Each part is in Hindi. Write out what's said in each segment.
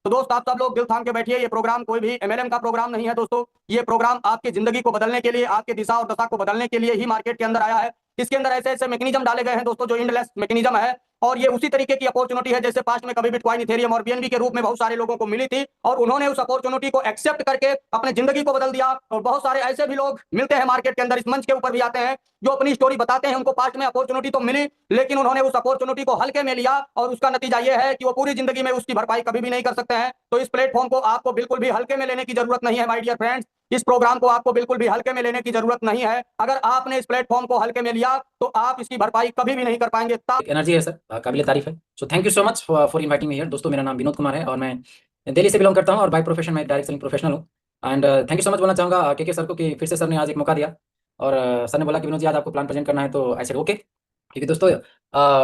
तो दोस्त आप सब लोग दिल थाम के बैठिए। ये प्रोग्राम कोई भी एमएलएम का प्रोग्राम नहीं है दोस्तों। ये प्रोग्राम आपकी जिंदगी को बदलने के लिए, आपकी दिशा और दशा को बदलने के लिए ही मार्केट के अंदर आया है। इसके अंदर ऐसे ऐसे मैकेनिज्म डाले गए हैं दोस्तों जो इंडलेस मैकेनिज्म है, और ये उसी तरीके की अपॉर्चुनिटी है जैसे पास्ट में कभी बिटकॉइन, इथेरियम और बीएनबी के रूप में बहुत सारे लोगों को मिली थी, और उन्होंने उस अपॉर्चुनिटी को एक्सेप्ट करके अपने जिंदगी को बदल दिया। और बहुत सारे ऐसे भी लोग मिलते हैं मार्केट के अंदर, इस मंच के ऊपर भी आते हैं, जो अपनी स्टोरी बताते हैं। उनको पास्ट में अपॉर्चुनिटी तो मिली, लेकिन उन्होंने उस अपॉर्चुनिटी को हल्के में लिया, और उसका नतीजा यह है कि वो पूरी जिंदगी में उसकी भरपाई कभी भी नहीं कर सकते हैं। तो इस प्लेटफॉर्म को आपको बिल्कुल भी हल्के में लेने की जरूरत नहीं है माय डियर फ्रेंड्स। इस प्रोग्राम को आपको बिल्कुल भी हल्के में लेने की जरूरत नहीं है। अगर आपने इस प्लेटफॉर्म को हल्के में लिया तो आप इसकी भरपाई कभी भी नहीं कर पाएंगे। एनर्जी है सर, काबिल तारीफ है। So thank you so much for inviting me here. दोस्तों मेरा नाम विनोद कुमार है और मैं दिल्ली से बिलोंग करता हूँ और बाय प्रोफेशन मैं डायरेक्ट सेलिंग प्रोफेशनल हूँ। And thank you so much बोलना चाहूँगा के सर को कि फिर से सर ने आज एक मौका दिया, और सर ने बोला कि विनोद जी आज आपको प्लान प्रेजेंट करना है, तो आई सेड ओके। क्योंकि दोस्तों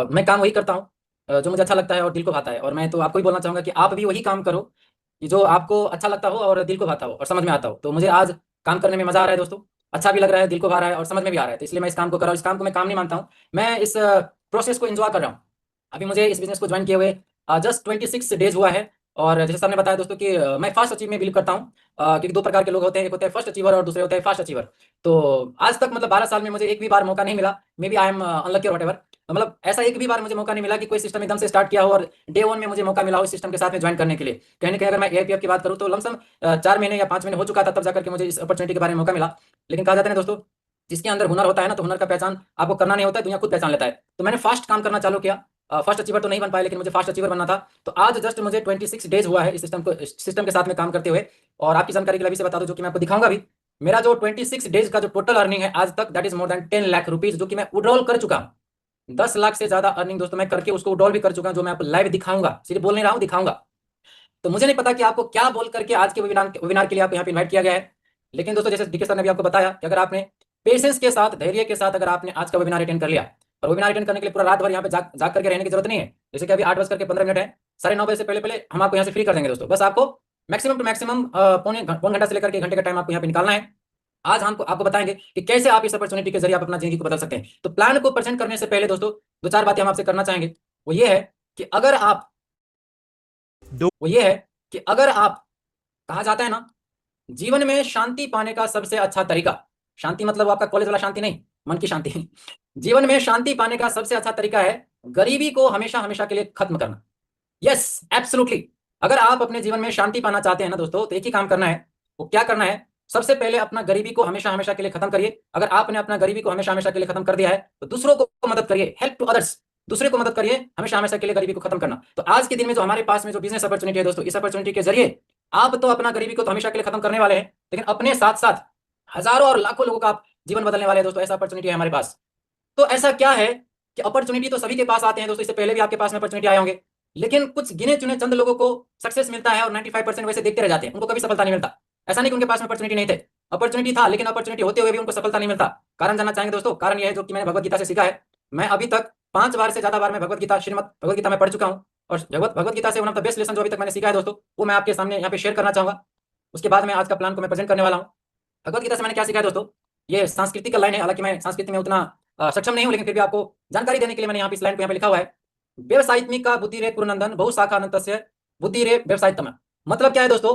मैं काम वही करता हूँ जो मुझे अच्छा लगता है और दिल को भाता है, और मैं तो आपको ही बोलना चाहूँगा कि आप भी वही काम करो कि जो आपको अच्छा लगता हो और दिल को भाता हो और समझ में आता हो। तो मुझे आज काम करने में मजा आ रहा है दोस्तों, अच्छा भी लग रहा है, दिल को भा रहा है और समझ में भी आ रहा है, तो इसलिए मैं इस काम को कर रहा हूँ। इस काम को मैं काम नहीं मानता हूँ, मैं इस प्रोसेस को एंजॉय कर रहा हूँ। अभी मुझे इस बिजनेस को ज्वाइन किए हुए जस्ट 26 डेज हुआ है, और जैसे सर ने बताया दोस्तों कि मैं फास्ट अचीव में बिलीव करता हूँ, क्योंकि दो प्रकार के लोग होते हैं, एक होते हैं फर्स्ट अचीवर और दूसरे होते हैं फास्ट अचीवर। तो आज तक मतलब 12 साल में मुझे एक भी बार मौका नहीं मिला, maybe I am unlucky और वटेवर, मतलब ऐसा एक भी बार मुझे मौका नहीं मिला कि कोई सिस्टम एकदम से स्टार्ट किया हो और डे वन में मुझे मौका मिला हो इस सिस्टम के साथ में ज्वाइन करने के लिए। कहीं ना कहीं अगर मैं एआईपीएफ की बात करूँ तो लमसम 4 महीने या 5 महीने हो चुका था, तब जाकर के मुझे इस अपॉर्चुनिटी के बारे में मौका मिला। लेकिन कहा जाता है ना दोस्तों, जिसके अंदर हुनर होता है ना, तो हुनर का पहचान आपको करना नहीं होता है, दुनिया खुद पहचान लेता है। तो मैंने फास्ट काम करना चालू किया। फर्स्ट अचीवर तो नहीं बन पाया, लेकिन मुझे फास्ट अचीवर बनना था। तो आज जस्ट मुझे 26 डेज हुआ है इस सिस्टम के साथ में काम करते हुए। और आपकी जानकारी के लिए अभी से बता दूं, जो कि मैं आपको दिखाऊंगा भी, मेरा जो 26 डेज का जो टोटल अर्निंग है आज तक, that is more than 10 lakh rupees, जो कि मैं विड्रॉल कर चुका हूं। 10 लाख से ज्यादा अर्निंग दोस्तों मैं करके उसको विड्रॉल भी कर चुका हूं, जो मैं आपको लाइव दिखाऊंगा, सिर्फ बोल नहीं रहा हूं, दिखाऊंगा। तो मुझे नहीं पता कि आपको क्या बोल करके आज के वेबिनार के लिए आपको यहाँ पे इन्वाइट किया गया है। लेकिन दोस्तों जैसे डीके सर ने भी आपको बताया कि अगर आपने पेशेंस के साथ, धैर्य के साथ अगर आपने आज का वेबिनार अटेंड कर लिया, और वेबिनार अटेंड करने के लिए पूरा रात भर यहाँ पे जाग करके रहने की जरूरत नहीं है। जैसे कि अभी 8:15 है, 9:30 से पहले पहले हम आपको यहाँ से फ्री कर देंगे दोस्तों। बस आपको मैक्सिमम टू मैक्सिमम पौन घंटा से लेकर के 1 घंटे का टाइम आपको यहाँ पे निकालना है। आज हम आपको बताएंगे कि कैसे आप इस अपॉर्चुनिटी के जरिए आप अपना जिंदगी को बदल सकते हैं। तो प्लान को प्रेजेंट करने से पहले दोस्तों 2-4 बातें हम आपसे करना चाहेंगे। वो ये है कि अगर आप वो ये है कि अगर आप, कहा जाता है ना, जीवन में शांति पाने का सबसे अच्छा तरीका, शांति मतलब आपका कॉलेज वाला शांति नहीं, मन की शांति जीवन में शांति पाने का सबसे अच्छा तरीका है गरीबी को हमेशा हमेशा के लिए खत्म करना। Yes absolutely. अगर आप अपने जीवन में शांति पाना चाहते हैं ना दोस्तों, तो एक ही काम करना है। वो क्या करना है? सबसे पहले अपना गरीबी को हमेशा हमेशा के लिए खत्म करिए। अगर आपने अपना गरीबी को हमेशा हमेशा के लिए खत्म कर दिया है, तो दूसरों को मदद करिए, हेल्प टू अदर्स, दूसरे को मदद करिए, हमेशा हमेशा के लिए गरीबी को खत्म करना। तो आज के दिन में जो हमारे पास में जो बिजनेस अपॉर्चुनिटी है दोस्तों, इस अपॉर्चुनिटी के जरिए आप तो अपना गरीबी को तो हमेशा के लिए खत्म करने वाले हैं, लेकिन अपने साथ साथ हजारों और लाखों लोगों का आप जीवन बदलने वाले हैं दोस्तों। ऐसा अपॉर्चुनिटी है हमारे पास। तो ऐसा क्या है कि अपॉर्चुनिटी तो सभी के पास आते हैं दोस्तों, इससे पहले भी आपके पास में अपॉर्चुनिटी आए होंगे, लेकिन कुछ गिने चुने चंद लोगों को सक्सेस मिलता है और 95% वैसे देखते रह जाते हैं, उनको कभी सफलता नहीं मिलता। ऐसा नहीं कि उनके पास में अपॉर्चुनिटी नहीं थे, अपॉर्चुनिटी था, लेकिन अपॉर्चुनिटी होते हुए भी उनको सफलता नहीं मिलता। कारण जानना चाहेंगे दोस्तों? कारण यह है जो कि मैंने भगवत गीता से सीखा है। मैं अभी तक 5 बार से ज्यादा बार मैं भगवत गीता, श्रीमद भगवत गीता में पढ़ चुका हूँ, और भगवत गीता से one of the best lesson जो अभी तक मैंने सीखा है दोस्तों, वो मैं आपके सामने यहाँ पे शेयर करना चाहूंगा। उसके बाद मैं आज का प्लान को मैं प्रेजेंट करने वाला हूँ। भगवत गीता से मैंने क्या सीखा है दोस्तों? ये सांस्कृतिक लाइन है, हालांकि मैं संस्कृति में उतना सक्षम नहीं हूं, लेकिन फिर भी आपको जानकारी देने के लिए मैंने यहाँ पे इस लाइन को यहाँ पे लिखा हुआ है। व्यवसायित्मिका बुद्धि रे कुरुनंदन बहु शाखा अनंतस्य बुद्धि रे व्यवसायित्तम। मतलब क्या है दोस्तों?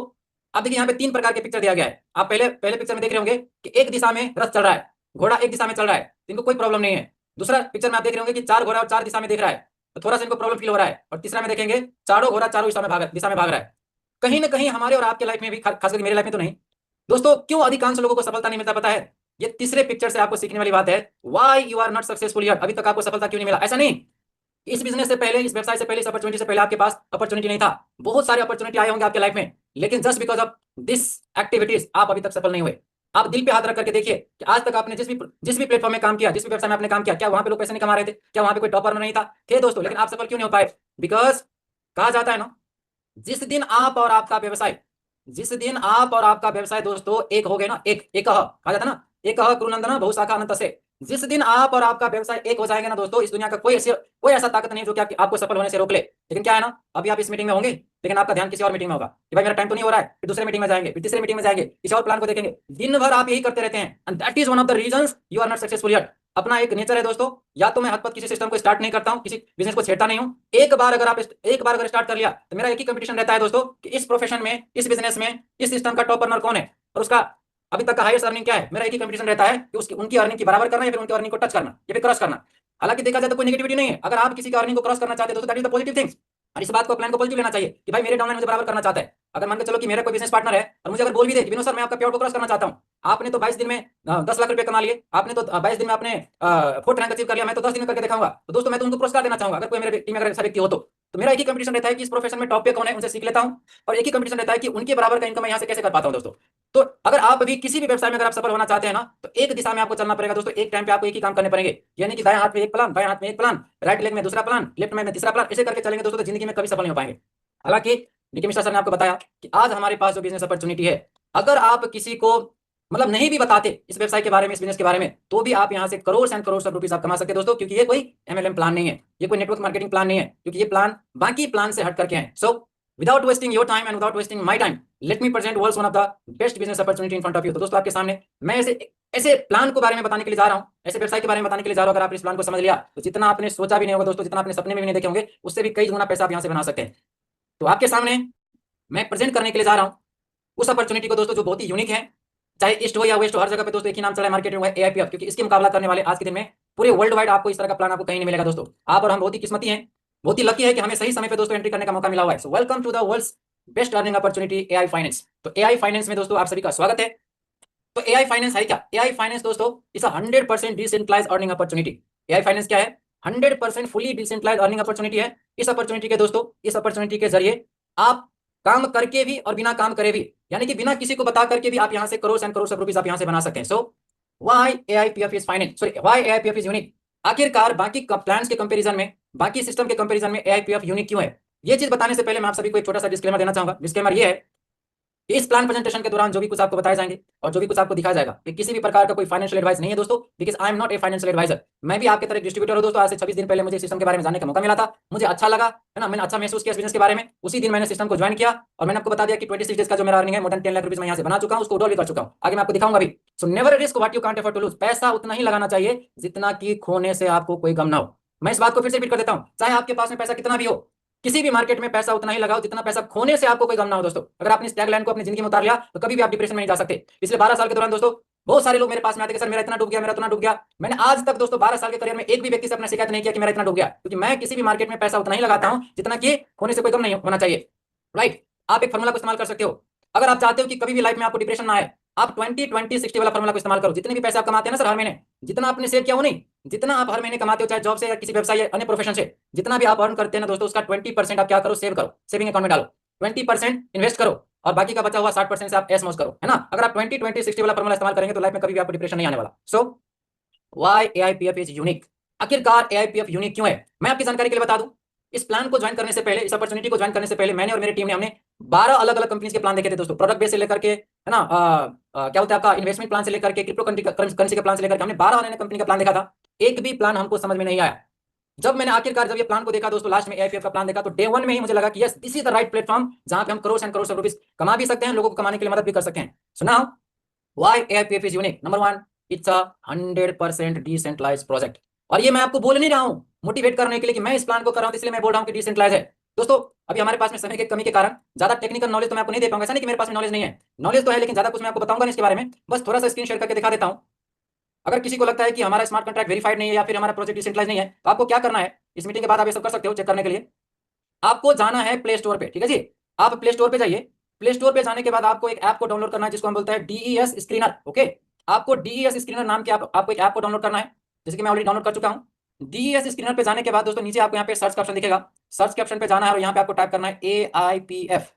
आप देखिए यहाँ पे 3 प्रकार के पिक्चर दिया गया है। आप पहले पहले पिक्चर में देख रहे होंगे कि एक दिशा में रथ चल रहा है, घोड़ा एक दिशा में चल रहा है, इनको कोई प्रॉब्लम नहीं है। दूसरा पिक्चर में आप देख रहे होंगे कि 4 घोड़ा और 4 दिशा में देख रहा है, तो थोड़ा सा इनको प्रॉब्लम फील हो रहा है। और तीसरा में देखेंगे चारों घोड़ा चारों दिशा में भाग रहा है। कहीं ना कहीं हमारे और आपके लाइफ में भी, खास करके मेरे लाइफ में तो नहीं दोस्तों, क्यों अधिकांश लोगों को सफलता नहीं मिलता पता है? ये तीसरे पिक्चर से आपको सीखने वाली बात है। Why you are not successful here, अभी तक आपको सफलता क्यों नहीं मिला? ऐसा नहीं, इस बिजनेस से पहले, इस व्यवसाय से पहले, इस अपॉर्चुनिटी से पहले आपके पास अपॉर्चुनिटी नहीं था। बहुत सारे अपॉर्चुनिटी आए होंगे आपके लाइफ में, लेकिन just because of this activities आप अभी तक सफल नहीं हुए। आप दिल पे हाथ रख करके देखिए कि आज तक आपने जिस भी प्लेटफॉर्म में काम किया, जिस भी व्यवसाय में आपने काम किया, क्या वहां पे लोग पैसे नहीं कमा रहे थे? क्या वहां पे कोई टॉपर नहीं था? थे दोस्तों, लेकिन आप सफल क्यों नहीं हो पाए? बिकॉज कहा जाता है ना, जिस दिन आप और आपका व्यवसाय, जिस दिन आप और आपका व्यवसाय दोस्तों एक हो गए ना, एक एक कहा जाता है ना, एक कुरुनंदन बहुशाखा अनंत से, जिस दिन आप और आपका व्यवसाय एक हो जाएंगे ना दोस्तों, इस दुनिया का कोई ऐसा ताकत नहीं है जो कि आपको सफल होने से रोक ले। लेकिन क्या है ना, अभी आप इस मीटिंग में होंगे, लेकिन आपका ध्यान किसी और मीटिंग में होगा कि भाई मेरा टाइम तो नहीं हो रहा है, फिर दूसरे मीटिंग में जाएंगे, फिर तीसरे मीटिंग में जाएंगे, किसी और प्लान को देखेंगे। दिन भर आप यही करते रहते हैं, and that is one of the reasons you are not successful yet. अपना एक नेचर है दोस्तों, या तो मैं हद किसी सिस्टम को स्टार्ट नहीं करता हूं, किसी बिजनेस को छेड़ता नहीं हूं। एक बार अगर स्टार्ट कर लिया तो मेरा एक ही कंपटीशन रहता है दोस्तों कि इस प्रोफेशन में, इस बिजनेस में, इस सिस्टम का टॉप अर्नर कौन है और उसका अभी तक का हाईएस्ट अर्निंग क्या है। मेरा एक ही कंपटीशन रहता है कि उसकी उनकी अर्निंग की बराबर करना या फिर उनकी अर्निंग को टच करना या फिर क्रॉस करना। हालांकि देखा जाए तो कोई नेगेटिविटी नहीं है, अगर आप किसी का अर्निंग को क्रॉस करना चाहते हो तो that is the positive things. और इस बात को प्लान को पॉजिटिव लेना चाहिए कि भाई मेरे डाउनलाइन मुझे बराबर करना चाहता है। अगर मान के चलो कि मेरा कोई बिजनेस पार्टनर है और मुझे अगर बोल भी दे कि विनोद सर मैं आपका पे आउट को क्रॉस करना चाहता हूं, आपने तो 22 दिन में 10 लाख रुपए कमा लिए, आपने तो 22 दिन में आपने 4th रैंक अचीव कर लिया, मैं तो 10 दिन में करके दिखाऊंगा। तो दोस्तों मैं तो उनको पुरस्कार देना चाहूंगा, अगर कोई मेरे टीम में अगर ऐसा व्यक्ति हो तो मेरा एक ही कंपटीशन रहता है कि इस प्रोफेशन में टॉप पे कौन है, उनसे सीख लेता हूं। और एक ही कंपटीशन रहता है कि उनके बराबर का इनकम मैं यहाँ से कैसे कर पाता हूं दोस्तों। तो अगर आप भी किसी भी व्यवसाय में अगर आप सफल होना चाहते हैं ना, तो एक दिशा में आपको चलना पड़ेगा दोस्तों, एक टाइम पे आपको एक ही काम करने पड़ेंगे। यानी कि दाएं हाथ में एक प्लान, बाएं हाथ में एक प्लान, राइट लेग में दूसरा प्लान, लेफ्ट में तीसरा प्लान, ऐसे करके चलेंगे दोस्तों तो जिंदगी में कभी सफल नहीं हो पाएंगे। हालांकि निकी मिश्रा सर ने आपको बताया कि आज हमारे पास जो बिजनेस अपॉर्चुनिटी है, अगर आप किसी को मतलब नहीं भी बताते इस व्यवसाय के बारे में, इस बिजनेस के बारे में, तो भी आप यहाँ से करोड़ एंड करोड़ रुपीस आप कमा सकते हैं दोस्तों। क्योंकि ये कोई एमएलएम प्लान नहीं है, ये कोई नेटवर्क मार्केटिंग प्लान नहीं है, क्योंकि ये प्लान बाकी प्लान से हट करके है। So without wasting your time and without wasting my time, let me present world's one of the best business opportunity in front of you. तो दोस्तों आपके सामने मैं ऐसे प्लान के बारे में बताने के लिए जा रहा हूं, ऐसे व्यवसाय के बारे में बताने के लिए जा रहा हूं। अगर आप इस प्लान को समझ लिया तो जितना आपने सोचा भी नहीं होगा दोस्तों, जितना आपने सपने में भी नहीं देखे होंगे, उससे भी कई गुना पैसा आप यहाँ से बना सकते हैं। तो आपके सामने मैं प्रेजेंट करने के लिए जा रहा हूं उस अपॉर्चुनिटी को दोस्तों जो बहुत ही यूनिक है। चाहे ईस्ट हो या वेस्ट हो, हर जगह पे दोस्तों एक ही नाम चला है मार्केट में, एआईपीएफ। क्योंकि इसके मुकाबला करने वाले आज के दिन में पूरे वर्ल्ड वाइड आपको इस तरह का प्लान आपको कहीं नहीं मिलेगा दोस्तों। आप और हम बहुत ही किस्मती हैं, बहुत ही लकी है कि हमें सही समय पे दोस्तों एंट्री करने का मौका मिला हुआ है। So welcome to the world's best earning opportunity AI finance. तो एआई फाइनेंस में दोस्तों आप सभी का स्वागत है। तो एआई फाइनेंस है क्या? एआई फाइनेंस दोस्तों is 100% decentralised earning opportunity. AI finance क्या है? 100% फुली डिसेंट्रलाइज्ड अर्निंग अपॉर्चुनिटी है। इस अपॉर्चुनिटी के जरिए आप काम करके भी और बिना काम करे भी, यानी कि बिना किसी को बता करके भी आप यहां से करोड़ एंड करोड़ रुपीस आप यहां से बना सकते हैं। So why AIPF is finance, sorry why AIPF is unique. आखिरकार बाकी प्लान्स के कंपैरिजन में, बाकी सिस्टम के कंपैरिजन में एआईपीएफ यूनिक क्यों है? ये चीज बताने से पहले मैं आप सभी को एक छोटा सा डिस्क्लेमर देना चाहूंगा। डिस्क्लेमर ये है कि इस प्लान प्रेजेंटेशन के दौरान जो भी कुछ आपको बताए जाएंगे और जो भी कुछ आपको दिखाया जाएगा, ये किसी भी प्रकार का कोई फाइनेंशियल एडवाइस नहीं है दोस्तों, because I am not a financial adviser. मैं भी आपके तरह डिस्ट्रीब्यूटर हूं दोस्तों। आज से 26 दिन पहले मुझे सिस्टम के बारे में जानने का मौका मिला था, मुझे अच्छा लगा, है ना, मैंने अच्छा महसूस किया इस बिजनेस के बारे में। उसी दिन मैंने सिस्टम को ज्वाइन किया और मैंने आपको बता दिया कि 26 डेज का जो मेरा अर्निंग है मोर देन 10 लाख रुपीस मैं यहाँ से बना चुका हूँ, उसको डबल भी कर चुका हूँ। आगे मैं आपको दिखाऊंगा भी। So never risk what you can't afford to lose. पैसा उतना ही लगाना चाहिए जितना कि खोने से आपको कोई गम ना हो। मैं इस बात को फिर से रिपीट कर देता हूँ, चाहे आपके पास में पैसा कितना भी हो, किसी भी मार्केट में पैसा उतना ही लगाओ जितना पैसा खोने से आपको कोई गम ना हो दोस्तों। अगर आपने इस टैगलाइन को अपनी जिंदगी में उतार लिया तो कभी भी आप डिप्रेशन में नहीं जा सकते। पिछले 12 साल के दौरान दोस्तों बहुत सारे लोग मेरे पास में आते कि सर मेरा इतना डूब गया, मेरा इतना डूब गया। मैंने आज तक दोस्तों 12 साल के करियर में एक भी व्यक्ति से अपना शिकायत नहीं किया कि मेरा इतना डूब गया, क्योंकि मैं किसी भी मार्केट में पैसा उतना ही लगाता हूं जितना कि खोने से कोई गम नहीं होना चाहिए। राइट? आप एक फॉर्मूला को इस्तेमाल कर सकते हो। अगर आप चाहते हो कि कभी भी लाइफ में आपको डिप्रेशन ना आए, आप 20-20-60 वाला फॉर्मूला को इस्तेमाल करो। जितने भी पैसे आप कमाते हैं ना सर हर महीने, जितना आपने सेव किया हो नहीं, जितना आप हर महीने कमाते हो, चाहे जॉब से या किसी व्यवसाय या अन्य प्रोफेशन से, जितना भी आप अर्न करते हैं ना दोस्तों, उसका 20% आप क्या करो, सेव करो, सेविंग अकाउंट में डालो। 20% इन्वेस्ट करो और बाकी का बचा हुआ 60% से आप ऐश मौज करो, है ना। अगर आप 20-20-60 वाला फॉर्मूला इस्तेमाल करेंगे तो लाइफ में कभी भी आपको डिप्रेशन नहीं आने वाला। So why AIPF is unique. आखिरकार एआईपीएफ यूनिक क्यों है, मैं आपकी जानकारी के लिए बता दूं। इस प्लान को ज्वाइन करने से पहले, इस अपॉर्चुनिटी को ज्वाइन करने से पहले, मैंने और मेरी टीम ने हमने 12 अलग अलग कंपनीज के प्लान देखे थे दोस्तों। प्रोडक्ट बेस से लेकर के, है ना, क्या होता है आपका इन्वेस्टमेंट प्लान से लेकर के, क्रिप्टो करेंसी के प्लान से लेकर के, हमने 12 अन्य कंपनी का प्लान देखा था। एक भी प्लान हमको समझ में नहीं आया। जब मैंने आखिरकार जब ये प्लान को देखा दोस्तों, लास्ट में एआईपीएफ का प्लान देखा, तो डे 1 में ही मुझे लगा कि yes this is the right platform जहां पे हम करोड़ एंड करोड़ रुपीस कमा भी सकते हैं, लोगों को कमाने के लिए मदद भी कर सकते हैं। So now why AIPF is unique. Number 1, it's a 100% decentralised project. और ये मैं आपको बोल नहीं रहा हूं मोटिवेट करने के लिए कि मैं इस प्लान को कर रहा हूं, इसलिए मैं बोल रहा हूं कि डिसेंट्रलाइज है। दोस्तों अभी हमारे पास में समय की कमी के कारण ज्यादा टेक्निकल नॉलेज तो मैं आपको नहीं दे पाऊंगा। ऐसा नहीं कि मेरे पास में नॉलेज नहीं है, नॉलेज तो है, लेकिन ज्यादा कुछ मैं आपको बताऊंगा नहीं इसके बारे में। बस थोड़ा सा स्क्रीन शेयर करके दिखा देता हूं। अगर किसी को लगता है कि हमारा स्मार्ट कॉन्ट्रैक्ट वेरीफाइड नहीं है या फिर हमारा प्रोजेक्ट डिसेंट्रलाइज नहीं है, तो आपको क्या करना है, इस मीटिंग के बाद आप ये सब कर सकते हो। चेक करने के लिए आपको जाना है प्ले स्टोर पे, ठीक है जी। आप प्ले स्टोर पे जाइए। प्ले स्टोर पे जाने के बाद आपको एक ऐप को डाउनलोड करना है जिसको हम बोलते हैं डीईएस स्क्रीनर। ओके, आपको डीईएस स्क्रीनर नाम के आपको एक ऐप को डाउनलोड करना है, जैसे कि मैं ऑलरेडी डाउनलोड कर चुका हूं। डीईएस स्क्रीनर पे जाने के बाद दोस्तों नीचे आपको यहाँ पे सर्च का ऑप्शन दिखेगा। सर्च के ऑप्शन पे जाना है और यहाँ पे आपको टाइप करना है एआईपीएफ।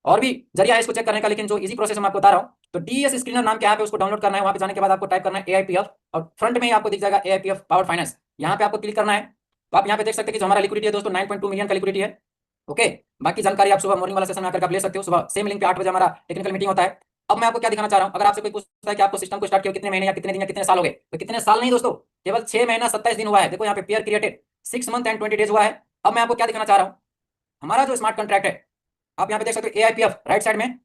और भी जरिया है इसको चेक करने का, लेकिन जो इजी प्रोसेस मैं आपको बता रहा हूँ। तो डीएस स्क्रीनर नाम के ऐप है, उसको डाउनलोड करना है। वहां पे जाने के बाद आपको टाइप करना है एआईपीएफ और फ्रंट में ही आपको दिख जाएगा एआईपीएफ पावर फाइनेंस। यहाँ पे आपको क्लिक करना है। तो आप यहाँ पे देख सकते हैं कि जो हमारा लिक्विडिटी है दोस्तों 9.2 मिलियन का लिक्विडिटी है। ओके, बाकी जानकारी आप सुबह मॉर्निंग वाला सेशन में आकर आप ले सकते हो। सुबह सेम लिंक पे 8 बजे हमारा टेक्निकल मीटिंग होता है। अब मैं आपको क्या दिखाना चाह रहा हूं, अगर आपसे कोई पूछता है कि आपको सिस्टम को स्टार्ट किया कितने महीने या कितने दिन या कितने साल हो गए, तो कितने साल नहीं दोस्तों, केवल 6 महीना 27 दिन हुआ है। देखो यहाँ पे pair created 6 month and 20 days हुआ है। अब मैं आपको क्या दिखाना चाह रहा हूं, हमारा जो स्मार्ट कॉन्ट्रैक्ट है, आप यहाँ पे देख सकते हो AIPF राइट साइड में,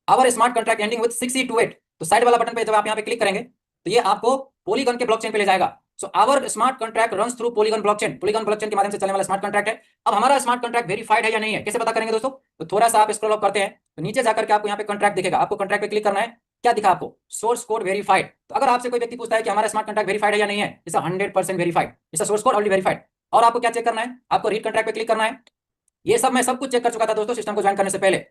our smart contract ending with 6E28, तो साइड वाला बटन पे जब आप यहाँ पे क्लिक करेंगे तो ये आपको पॉलीगन के ब्लॉकचेन पे ले जाएगा। So our smart contract runs through Polygon blockchain, Polygon blockchain के माध्यम से चलने वाला स्मार्ट कॉन्ट्रैक्ट है। अब हमारा स्मार्ट कॉन्ट्रैक्ट वेरीफाइड है या नहीं है, कैसे पता करेंगे दोस्तों, तो थोड़ा सा आप स्क्रॉल अप करते हैं तो नीचे जाकर के आपको यहाँ पे कॉन्ट्रैक्ट दिखेगा, आपको कॉन्ट्रैक्ट पे क्लिक करना है। क्या दिखा आपको, सोर्स कोड वेरीफाइड। तो अगर आपसे कोई व्यक्ति पूछता है कि हमारा स्मार्ट कॉन्ट्रैक्ट वेरीफाइड है या नहीं है, इसे 100% वेरीफाइड, इसका सोर्स कोड ऑलरेडी वेरीफाइड। और आपको क्या चेक करना है, आपको रीड कॉन्ट्रैक्ट पे क्लिक करना है। ये सब मैं सब कुछ चेक कर चुका था दोस्तों सिस्टम को ज्वाइन करने से पहले।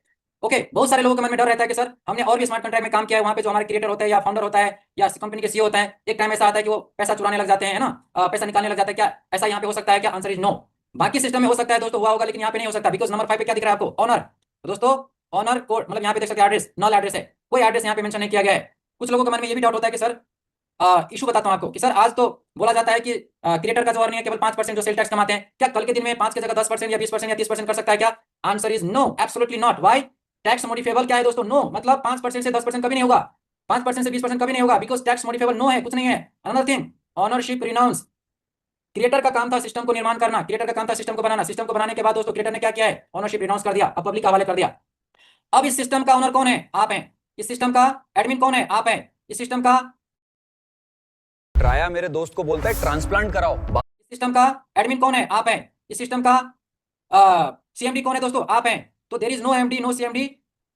ओके, बहुत सारे लोगों के मन में डर रहता है कि सर हमने और भी स्मार्ट कॉन्ट्रैक्ट में काम किया है, वहां पे जो हमारे क्रिएटर होता है या फाउंडर होता है या कंपनी के सीईओ होता है, एक टाइम ऐसा आता है कि वो पैसा चुराने लग जाते हैं ना, पैसा निकालने लग जाता है, क्या ऐसा यहाँ पे हो सकता है क्या, आंसर इज नो। बाकी सिस्टम में हो सकता है दोस्तों, हुआ होगा, लेकिन यहाँ पे नहीं हो सकता, बिकॉज नंबर 5 पे क्या दिख रहा है आपको, ऑनर। तो दोस्तों ऑनर कोड मतलब यहाँ पे देख सकते हैं एड्रेस, नल एड्रेस है, कोई एड्रेस यहाँ पे मेंशन नहीं किया गया है। कुछ लोगों के मन में ये भी डाउट होता है कि सर इशू बताता हूं आपको कि सर आज तो बोला जाता है कि क्रिएटर का जो अर्निंग है केवल 5% जो सेल टैक्स कमाते हैं, क्या कल के दिन में 5 की जगह 10% या 20% या 30% कर सकता है क्या, answer is no, absolutely not. Why, tax modifiable क्या है दोस्तों, नो, मतलब 5% से 10% कभी नहीं होगा, 5% से 20% कभी नहीं होगा, बिकॉज टैक्स मॉडिफेबल नो है, कुछ नहीं है। Another thing, ownership renounce, creator का काम था सिस्टम को निर्माण करना, क्रिएटर का काम था सिस्टम को बनाना, सिस्टम को बनाने के बाद दोस्तों क्रिएटर ने क्या किया है, ऑनरशिप रिनाउंस कर दिया, अब पब्लिक के हवाले कर दिया। अब इस सिस्टम का ओनर कौन है, आप हैं। इस सिस्टम का एडमिन कौन है, आप हैं। इस सिस्टम का ट्राया मेरे दोस्त को बोलता है ट्रांसप्लांट कराओ। इस सिस्टम का एडमिन कौन है, आप हैं। इस सिस्टम का CMD कौन है दोस्तों, आप हैं। तो there is no MD no CMD।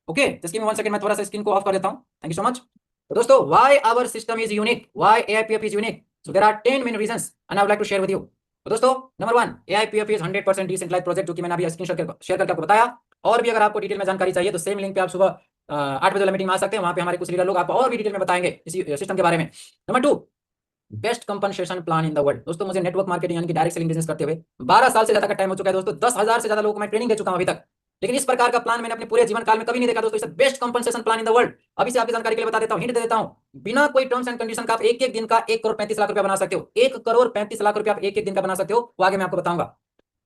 Okay, just give me 1 second, मैं थोड़ा सा स्क्रीन को ऑफ कर देता हूं, थैंक यू सो मच। तो दोस्तों why our system is unique, why AIPF is unique, so there are 10 main reasons and I would like to share with you. तो दोस्तों number 1, AIPF is 100% decentralised project, जो कि मैंने अभी स्क्रीन शेयर करके आपको बताया। और भी अगर आपको डिटेल में जानकारी चाहिए तो सेम लिंक पे आप सुबह 8 बजे वाला मीटिंग में आ सकते हैं, वहां पे हमारे कुछ लीडर लोग आपको और भी डिटेल में बताएंगे इसी सिस्टम के बारे में। Number 2, best compensation plan in the world. दोस्तों मुझे नेटवर्क मार्केटिंग यानी कि डायरेक्ट सेलिंग बिजनेस करते हुए 12 साल से ज्यादा का टाइम हो चुका है दोस्तों, 10,000 से ज्यादा लोगों को मैं ट्रेनिंग दे चुका हूं अभी तक, लेकिन इस प्रकार का प्लान मैंने अपने पूरे जीवन काल में कभी नहीं देखा दोस्तों। इसे best compensation plan in the world. अभी से आपकी जानकारी के लिए बता देता हूं, हिंट दे देता हूं, बिना कोई टर्म्स एंड कंडीशन का आप एक एक दिन का 1,35,00,000 बना सकते हो, 1,35,00,000 आप एक एक दिन का बना सकते हो, वो आगे मैं आपको बताऊंगा।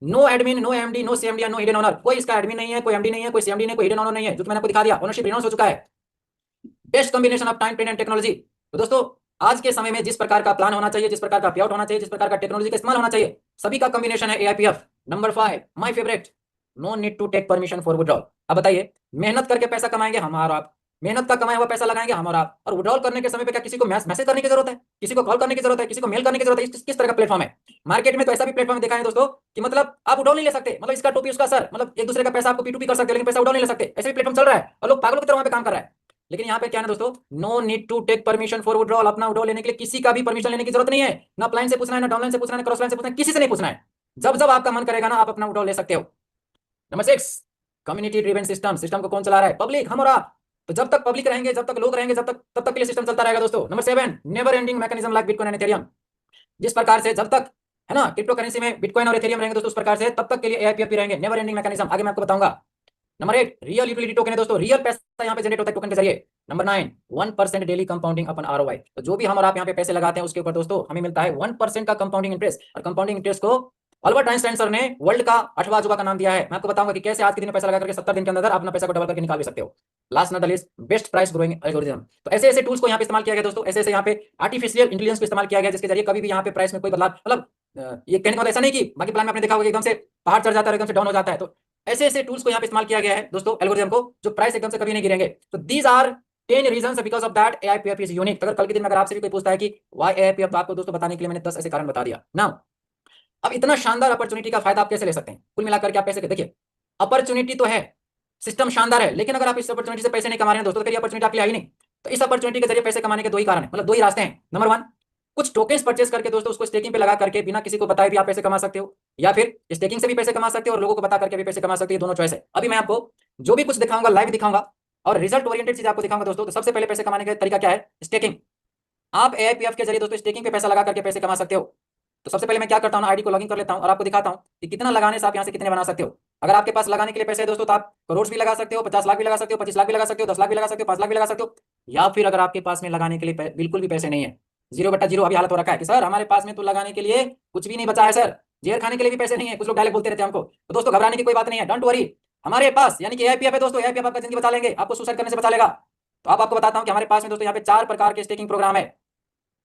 No admin no MD no CMD no hidden owner, कोई इसका एडमिन नहीं है, कोई MD नहीं है, कोई CMD नहीं, कोई हिडन ऑनर नहीं है, जो मैंने आपको दिखा दिया, ओनरशिप रिनाउंस हो चुका है। Best combination of time, train and technology. तो दोस्तों आज के समय में जिस प्रकार का प्लान होना चाहिए, जिस प्रकार का पेआउट होना चाहिए, जिस प्रकार का टेक्नोलॉजी का इस्तेमाल होना चाहिए, सभी का कॉम्बिनेशन है AIPF। Number 5 my favourite, no need to take permission for withdrawal. अब बताइए, मेहनत करके पैसा कमाएंगे हम और आप, मेहनत का कमाया हुआ पैसा लगाएंगे हम और आप, और विड्रॉल करने के समय पे क्या किसी को मैसेज करने की जरूरत है, किसी को कॉल करने की जरूरत है, किसी को मेल करने की जरूरत है? किस तरह का प्लेटफॉर्म है? मार्केट में तो ऐसा भी प्लेटफॉर्म देखा है दोस्तों कि मतलब आप विड्रॉल नहीं ले सकते, मतलब इसका टोपी उसका सर, मतलब एक दूसरे का पैसा आपको P2P कर सकते हो, लेकिन पैसा विड्रॉल नहीं ले सकते, ऐसे भी प्लेटफॉर्म चल रहा है और लोग पागलों की तरह वहां पे काम कर रहा है। लेकिन यहाँ पे क्या है दोस्तों, no need to take permission for withdrawal. अपना विड्रॉल लेने के लिए किसी का भी परमिशन लेने की जरूरत नहीं है, ना अपलाइन से पूछना है, ना डाउनलाइन से पूछना है, ना क्रॉस लाइन से पूछना है, किसी से नहीं पूछना है। जब जब आपका मन करेगा ना आप अपना विड्रॉल ले सकते हो। Number 6, community driven system. System को कौन चला रहा है? पब्लिक, हम और आप। तो जब तक पब्लिक रहेंगे, जब तक लोग रहेंगे, जब तक तब तक के लिए सिस्टम चलता रहेगा दोस्तों। Number 7, never ending mechanism like bitcoin and Ethereum. जिस प्रकार से जब तक है ना क्रिप्टो करेंसी में बिटकॉइन और इथेरियम रहेंगे दोस्तों, उस प्रकार से तब तक के लिए AIPF भी रहेंगे, नेवर एंडिंग मैकेनिज्म, आगे मैं आपको बताऊंगा। नंबर 8, रियल यूटिलिटी टोकन है दोस्तों, रियल पैसा यहाँ पे जनरेट होता है टोकन के जरिए। नंबर 9, 1% डेली कंपाउंडिंग अपन ROI। तो जो भी हम और आप यहाँ पे पैसे लगाते हैं उसके ऊपर दोस्तों हमें मिलता है 1% का कंपाउंडिंग इंटरेस्ट, और कंपाउंडिंग इंटरेस्ट को अल्बर्ट आइंस्टाइन सर ने वर्ल्ड का 8वां अजूबा का नाम दिया है। मैं आपको बताऊंगा कि कैसे आज के दिन में पैसा लगा करके 70 दिन के अंदर अपना पैसा को डबल करके निकाल भी सकते हो। Last not the least, best price growing algorithm. तो ऐसे ऐसे टूल्स को यहाँ पे इस्तेमाल किया गया दोस्तों, ऐसे ऐसे यहाँ पे आर्टिफिशियल इंटेलिजेंस को इस्तेमाल किया गया, जिसके जरिए कभी भी यहाँ पे प्राइस में कोई बदलाव, मतलब ये कहने का मतलब ऐसा नहीं कि बाकी प्लान में आपने देखा होगा एकदम से पहाड़ चढ़ जाता है, एकदम से डाउन हो जाता है। तो ऐसे ऐसे टूल्स को यहाँ पे इस्तेमाल किया गया है दोस्तों, एल्गोरिथम को, जो प्राइस एकदम से कभी नहीं गिरेंगे। तो these are 10 reasons because of that AIPF is unique. अगर कल के दिन में अगर आपसे भी कोई पूछता है कि व्हाई AIPF, तो आपको दोस्तों बताने के लिए मैंने 10 ऐसे कारण बता दिया ना। अब इतना शानदार अपॉर्चुनिटी का फायदा आप कैसे ले सकते हैं? कुल मिलाकर के आप पैसे देखिए, अपॉर्चुनिटी तो है, सिस्टम शानदार है, लेकिन अगर आप इस अपॉर्चुनिटी से पैसे नहीं कमा रहे हैं दोस्तों, तो अपॉर्चुनिटी आपके लिए आई नहीं। तो इस अपॉर्चुनिटी के जरिए पैसे कमाने के दो ही कारण है, मतलब दो ही रास्ते हैं। नंबर 1, कुछ टोकन्स परचेस करके दोस्तों उसको स्टेकिंग पे लगा करके बिना किसी को बताए भी आप पैसे कमा सकते हो, या फिर स्टेकिंग से भी पैसे कमा सकते हो और लोगों को बता करके भी पैसे कमा सकते हो, दोनों चॉइस है। अभी मैं आपको जो भी कुछ दिखाऊंगा लाइव दिखाऊंगा और रिजल्ट ओरिएंटेड चीज आपको दिखाऊंगा दोस्तों। तो सबसे पहले पैसे कमाने का तरीका क्या है? स्टेकिंग। आप AIPF के जरिए दोस्तों स्टेकिंग पे पैसा लगा करके पैसे कमा सकते हो। तो सबसे पहले मैं क्या करता हूँ, आईडी को लॉगिन कर लेता हूँ और आपको दिखाता हूँ कि कितना लगाने से आप यहाँ से कितने बना सकते हो। अगर आपके पास लगाने के लिए पैसे है दोस्तों, तो आप करोड़ भी लगा सकते हो, 50 लाख भी लगा सकते हो, 25 लाख भी लगा सकते हो, 10 लाख भी लगा सकते हो, 5 लाख भी लगा सकते हो। या फिर अगर आपके पास में लगाने के लिए बिल्कुल भी पैसे नहीं है, 0/0 अभी हालत हो रखा है कि सर हमारे पास में तो लगाने के लिए कुछ भी नहीं बचा है सर, जेल खाने के लिए भी पैसे नहीं है, कुछ लोग डायरेक्ट बोलते रहते हैं हमको। तो दोस्तों घबराने की कोई बात नहीं है, डोंट वरी, हमारे पास यानी कि AIPF है दोस्तों, AIPF आपका जिंदगी बचा लेंगे, आपको सुसाइड करने से बचा लेगा। तो अब आपको बताता हूँ कि हमारे पास में दोस्तों यहाँ पे 4 प्रकार के स्टेकिंग प्रोग्राम है।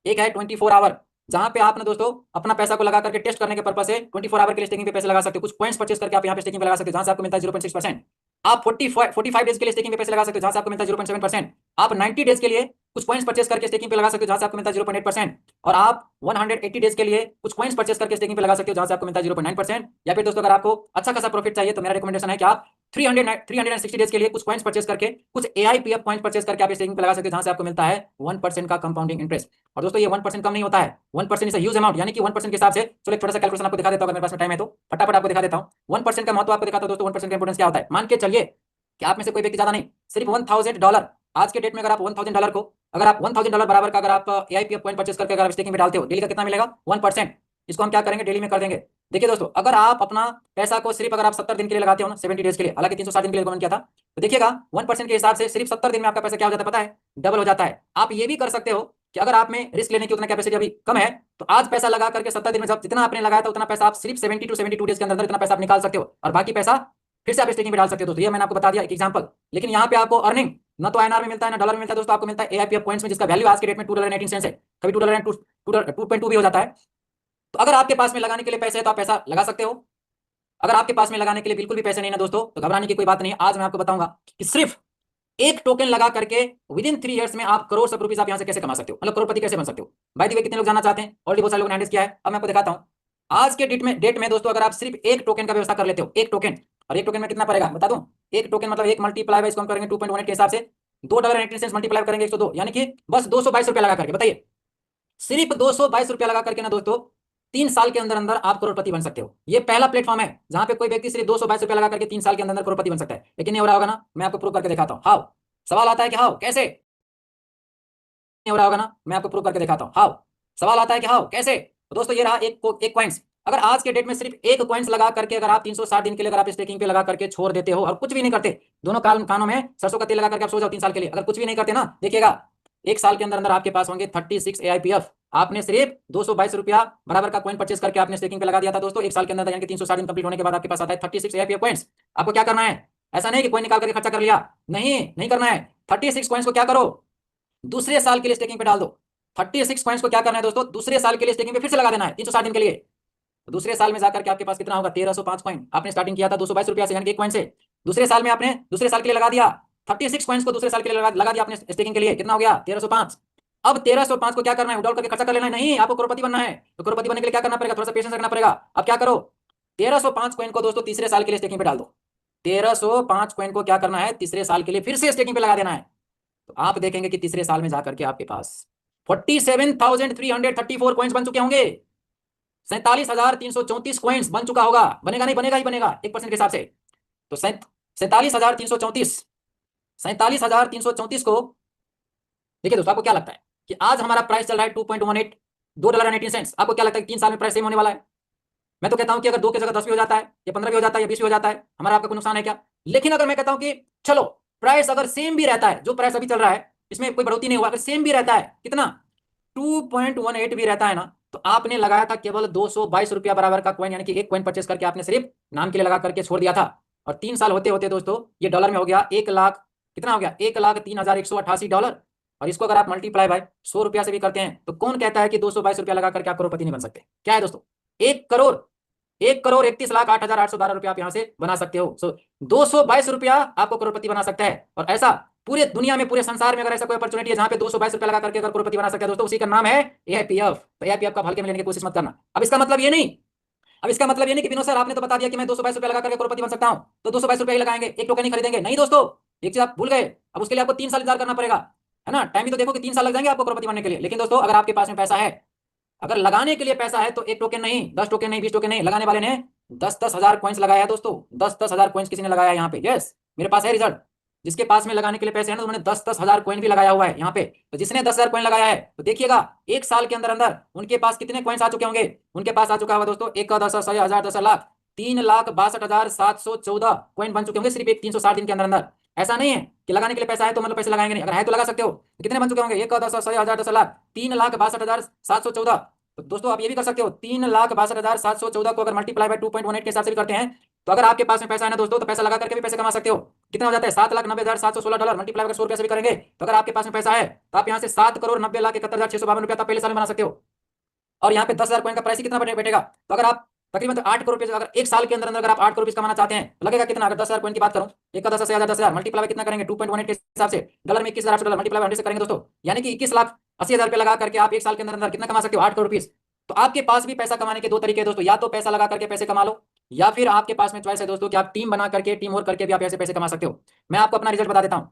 एक है 24 आवर, जहां पे आप ना दोस्तों अपना पैसा को लगा करके टेस्ट करने के पर्पस से 24 आवर के लिए स्टेकिंग पे पैसे लगा सकते हो। कुछ पॉइंट्स परचेस करके आप यहाँ पे स्टेकिंग पे लगा सकते हो, जहां से आपको मिलता है 0.6%। आप 45 डेज के लिए स्टेकिंग पे पैसे लगा सकते हो, जहां से आपको मिलता है 0.7%। आप 90 डेज के लिए कुछ पॉइंट्स परचेस करके स्टेकिंग पे लगा सकते हो, जहां से आपको मिलता है 0.8%। और आप 180 डेज के लिए कुछ पॉइंट्स परचेस करके स्टेकिंग पे लगा सकते हो, जहां से आपको मिलता है 0.9%। या फिर दोस्तों अगर आपको अच्छा खासा प्रॉफिट चाहिए तो मेरा रिकमेंडेशन है कि आप 360 डेज के लिए कुछ पॉइंट्स परचेस करके, कुछ AIPF पॉइंट परचेस करके आप स्टेकिंग पे लगा सकते हो, जहां से आपको मिलता है 1% का कंपाउंडिंग इंटरेस्ट। और दोस्तों ये 1% कम नहीं होता है, 1% इज अ ह्यूज अमाउंट, यानी कि 1% के हिसाब से। चलो एक छोटा सा कैलकुलेशन आपको दिखा देता हूं, अगर मेरे पास में टाइम है तो फटाफट आपको दिखा देता हूं। 1% का महत्व आपको दिखाता हूं दोस्तों। 1% का इंपोर्टेंस क्या होता है, मान के चलिए कि आप में से कोई व्यक्ति ज्यादा नहीं, सिर्फ $1000 आज के डेट में, अगर आप $1000 को, अगर आप $1000 बराबर का अगर आप AIPF पॉइंट परचेस करके अगर आप स्टेकिंग में डालते हो, डेली का कितना मिलेगा 1%। इसको हम क्या करेंगे, डेली में कर देंगे। देखिए दोस्तों, अगर आप अपना पैसा को सिर्फ अगर आप 70 दिन के लिए लगाते हो ना, 70 डेज के लिए, हालांकि 360 दिन के लिए रिकमेंड किया था, तो देखिएगा 1% के हिसाब से सिर्फ 70 दिन में आपका पैसा क्या हो जाता है पता है, डबल हो जाता है। आप ये भी कर सकते हो कि अगर आप में रिस्क लेने की उतना कैपेसिटी अभी कम है, तो आज पैसा लगा करके 70 दिन में जब जितना आपने लगाया था उतना पैसा आप सिर्फ 70 to 72 डेज के अंदर इतना पैसा आप निकाल सकते हो, और बाकी पैसा फिर से आप स्टेकिंग में डाल सकते हो। दोस्तों ये मैंने आपको बता दिया एक एग्जांपल। लेकिन यहाँ पे आपको अर्निंग ना तो INR में मिलता है ना डॉलर में मिलता है दोस्तों, आपको मिलता है AIPF पॉइंट्स में, जिसका वैल्यू आज के डेट में $2.18 है, कभी $2.2 भी हो जाता है। तो अगर आपके पास में लगाने के लिए पैसे है तो आप पैसा लगा सकते हो। अगर आपके पास में लगाने के लिए बिल्कुल भी पैसे नहीं ना दोस्तों, तो घबराने की कोई बात नहीं। आज मैं आपको बताऊंगा कि सिर्फ एक टोकन लगा करके विदिन 3 इयर्स में आप करोड़ रुपीस आप यहां से कैसे कमा सकते हो, मतलब करोड़पति कैसे बन सकते हो। भाई देखिए कितने लोग जानना चाहते हैं, ऑलरेडी बहुत सारे लोगों ने हैंडल किया है। अब मैं आपको दिखाता हूं आज के डेट में दोस्तों, अगर आप सिर्फ एक टोकन का व्यवस्था कर लेते हो, एक टोकन, और एक टोकन में कितना पड़ेगा बता दूं, एक टोकन मतलब एक मल्टीप्लाई बाय, इसको हम करेंगे 2.18 के हिसाब से, $2.18 मल्टीप्लाई करेंगे 102, यानी कि बस 222 रुपया लगा करके, बताइए सिर्फ 222 रुपया लगा करके ना दोस्तों 3 साल के अंदर अंदर आप करोड़पति बन सकते हो। ये पहला प्लेटफॉर्म है जहां पे कोई व्यक्ति सिर्फ 222 रुपया लगा करके 3 साल के अंदर अंदर करोड़पति बन सकता है। लेकिन नहीं हो रहा होगा ना, मैं आपको प्रूव करके दिखाता हूं। हाउ, सवाल आता है कि हाउ कैसे, नहीं हो रहा होगा ना, मैं आपको प्रूव करके दिखाता हूं। हाउ, सवाल आता है कि हाउ कैसे। तो दोस्तों ये रहा एक कॉइंस। अगर आज के डेट में सिर्फ एक कॉइंस लगा करके अगर आप 360 दिन के लिए अगर आप स्टेकिंग पे लगा करके छोड़ देते हो और कुछ भी नहीं करते, दोनों कानों में सरसों का तेल लगा करके आप सो जाओ 3 साल के लिए, अगर कुछ भी नहीं करते ना, देखिएगा एक साल के अंदर अंदर आपके पास होंगे 36 AIPF। आपने सिर्फ 222 रुपया बराबर का कॉइन परचेस करके आपने स्टेकिंग पे लगा दिया था दोस्तों, एक साल के अंदर, यानी कि 360 दिन कंप्लीट होने के बाद आपके पास आता है 36 AIPF पॉइंट्स। आपको क्या करना है, ऐसा नहीं कि कॉइन निकाल करके खर्चा कर लिया, नहीं करना है। 36 कॉइन्स को क्या करो, दूसरे साल के लिए स्टेकिंग पे डाल दो। 36 कॉइन्स को क्या करना है दोस्तों, दूसरे साल के लिए स्टेकिंग पे फिर से लगा देना है 360 दिन के लिए। तो दूसरे साल में जाकर के आपके पास कितना होगा, 1305 कॉइन। आपने स्टार्टिंग किया था 222 रुपया से, यानी कि एक कॉइन से। दूसरे साल में आपने दूसरे साल के लिए लगा दिया 36 कॉइन्स को, दूसरे साल के लिए लगा दिया आपने स्टेकिंग के लिए, कितना हो गया 1305। अब 1305 को क्या करना है, उड़ाल करके खर्चा कर लेना है, नहीं आपको करोड़पति बनना है। तो करोड़पति बनने के लिए क्या करना पड़ेगा, थोड़ा सा पेशेंस रखना पड़ेगा। अब क्या करो, 1305 कॉइन को दोस्तों तीसरे साल के लिए स्टेकिंग पे डाल दो। 1305 कॉइन को क्या करना है, तीसरे साल के लिए फिर से स्टेकिंग पे लगा देना है। तो आप देखेंगे कि तीसरे साल में जाकर के आपके पास 47,334 कॉइन्स बन चुके होंगे, 47,334 कॉइन्स बन चुका होगा। बनेगा नहीं, बनेगा ही बनेगा 1% के हिसाब से। तो 47,334 को देखिए दोस्तों, आपको क्या लगता है कि आज हमारा प्राइस चल रहा है 2.18 $2.18। आपको क्या लगता है कि 3 साल में प्राइस सेम होने वाला है? मैं तो कहता हूं कि अगर 2 की जगह 10 भी हो जाता है, या 15 भी हो जाता है, या 20 भी हो जाता है, हमारा आपका कोई नुकसान है क्या? लेकिन अगर मैं कहता हूं कि चलो प्राइस अगर सेम भी रहता है, जो प्राइस अभी चल रहा है इसमें कोई बढ़ोतरी नहीं हुआ, अगर सेम भी रहता है, कितना 2.18 भी रहता है ना, तो आपने लगाया था केवल 222 रुपया बराबर का कॉइन, यानी कि एक कॉइन परचेस करके आपने सिर्फ नाम के लिए लगा करके छोड़ दिया था। और 3 साल होते होते दोस्तों ये डॉलर में हो गया 1 लाख, कितना हो गया, $1,03,188। और इसको अगर आप मल्टीप्लाई बाय 100 रुपया से भी करते हैं, तो कौन कहता है कि 222 रुपया लगा करके आप करोड़पति नहीं बन सकते? क्या है दोस्तों, 1,31,08,812 रुपया आप यहां से बना सकते हो। सो 222 रुपया आपको करोड़पति बना सकता है। और ऐसा पूरे दुनिया में, पूरे संसार में अगर ऐसा कोई अपॉर्चुनिटी है जहां पे 222 रुपया लगा करके अगर करोड़पति बना सकता है दोस्तों, उसी का नाम है AIPF। तो AIPF का हल्के में लेने की कोशिश मत करना। अब इसका मतलब ये नहीं कि विनोद सर आपने तो बता दिया कि मैं 222 रुपया लगा करके करोड़पति बन सकता हूं, तो 222 रुपया ही लगाएंगे, एक टोकन ही खरीदेंगे। नहीं दोस्तों, एक चीज आप भूल गए, अब उसके लिए आपको 3 साल इंतजार करना पड़ेगा, है ना। टाइम भी तो देखो कि 3 साल लग जाएंगे आपको करोड़पति बनने के लिए। लेकिन दोस्तों अगर आपके पास में पैसा है, अगर लगाने के लिए पैसा है, तो एक टोकन नहीं, 10 टोकन नहीं, 20 टोकन नहीं, लगाने वाले ने 10-10 हजार कॉइन्स लगाया दोस्तों, 10-10 हजार कॉइन्स किसी ने लगाया यहाँ पे। यस, मेरे पास है रिजल्ट। जिसके पास में लगाने के लिए पैसे हैं ना, उन्होंने 10-10 हजार कॉइन भी लगाया हुआ है यहाँ पे। तो जिसने 10 हजार कॉइन लगाया है, तो देखिएगा एक साल के अंदर अंदर उनके पास कितने कॉइन्स आ चुके होंगे। उनके पास आ चुका होगा दोस्तों 1 10 100 1000 10 लाख 3,62,714 कॉइन बन चुके होंगे सिर्फ एक 360 दिन के अंदर अंदर। ऐसा नहीं है कि लगाने के लिए पैसा है तो मतलब पैसे लगाएंगे नहीं, अगर है तो लगा सकते हो। तो कितने बन चुके होंगे, 1 10 100 1000 10 लाख 3,62,714। तो दोस्तों आप ये भी कर सकते हो, 3,62,714 को अगर मल्टीप्लाई बाय 2.18 के हिसाब से भी करते हैं, तो अगर आपके पास में पैसा है ना दोस्तों, तो पैसा लगा करके भी पैसे कमा सकते हो। कितना हो जाता है 7,90,716 मल्टीप्लाई अगर 100 रुपये से भी करेंगे तो अगर आपके पास में पैसा है तो आप यहाँ से 7,90,71,652 रुपया तो पहले साल में बना सकते हो। और यहाँ पे 10,000 कॉइन का प्राइस ही कितना बैठेगा, तो अगर आप तकरीबन 8 करोड़ रुपये अगर एक साल के अंदर अगर आप 8 करोड़ रुपये कमाना चाहते हैं तो लगेगा कितना, अगर 10,000 कॉइन की बात करूं, एक का 10,000 10,000 मल्टीप्लाई कितना करेंगे 2.18 के हिसाब से डॉलर में 21,800 मल्टीप्लाई 100 से करेंगे दोस्तों, यानी कि 21,80,000 रुपये लगा करके आप एक साल के अंदर कितना कमा सकते हो 8 करोड़ रुपीस। तो आपके पास भी पैसा कमाने के दो तरीके हैं दोस्तों, या तो पैसा लगा करके पैसे कमा लो, या फिर आपके पास में चॉइस है दोस्तों कि आप टीम बना करके टीम वर्क करके भी आप ऐसे पैसे कमा सकते हो। मैं आपको अपना रिजल्ट बता देता हूँ।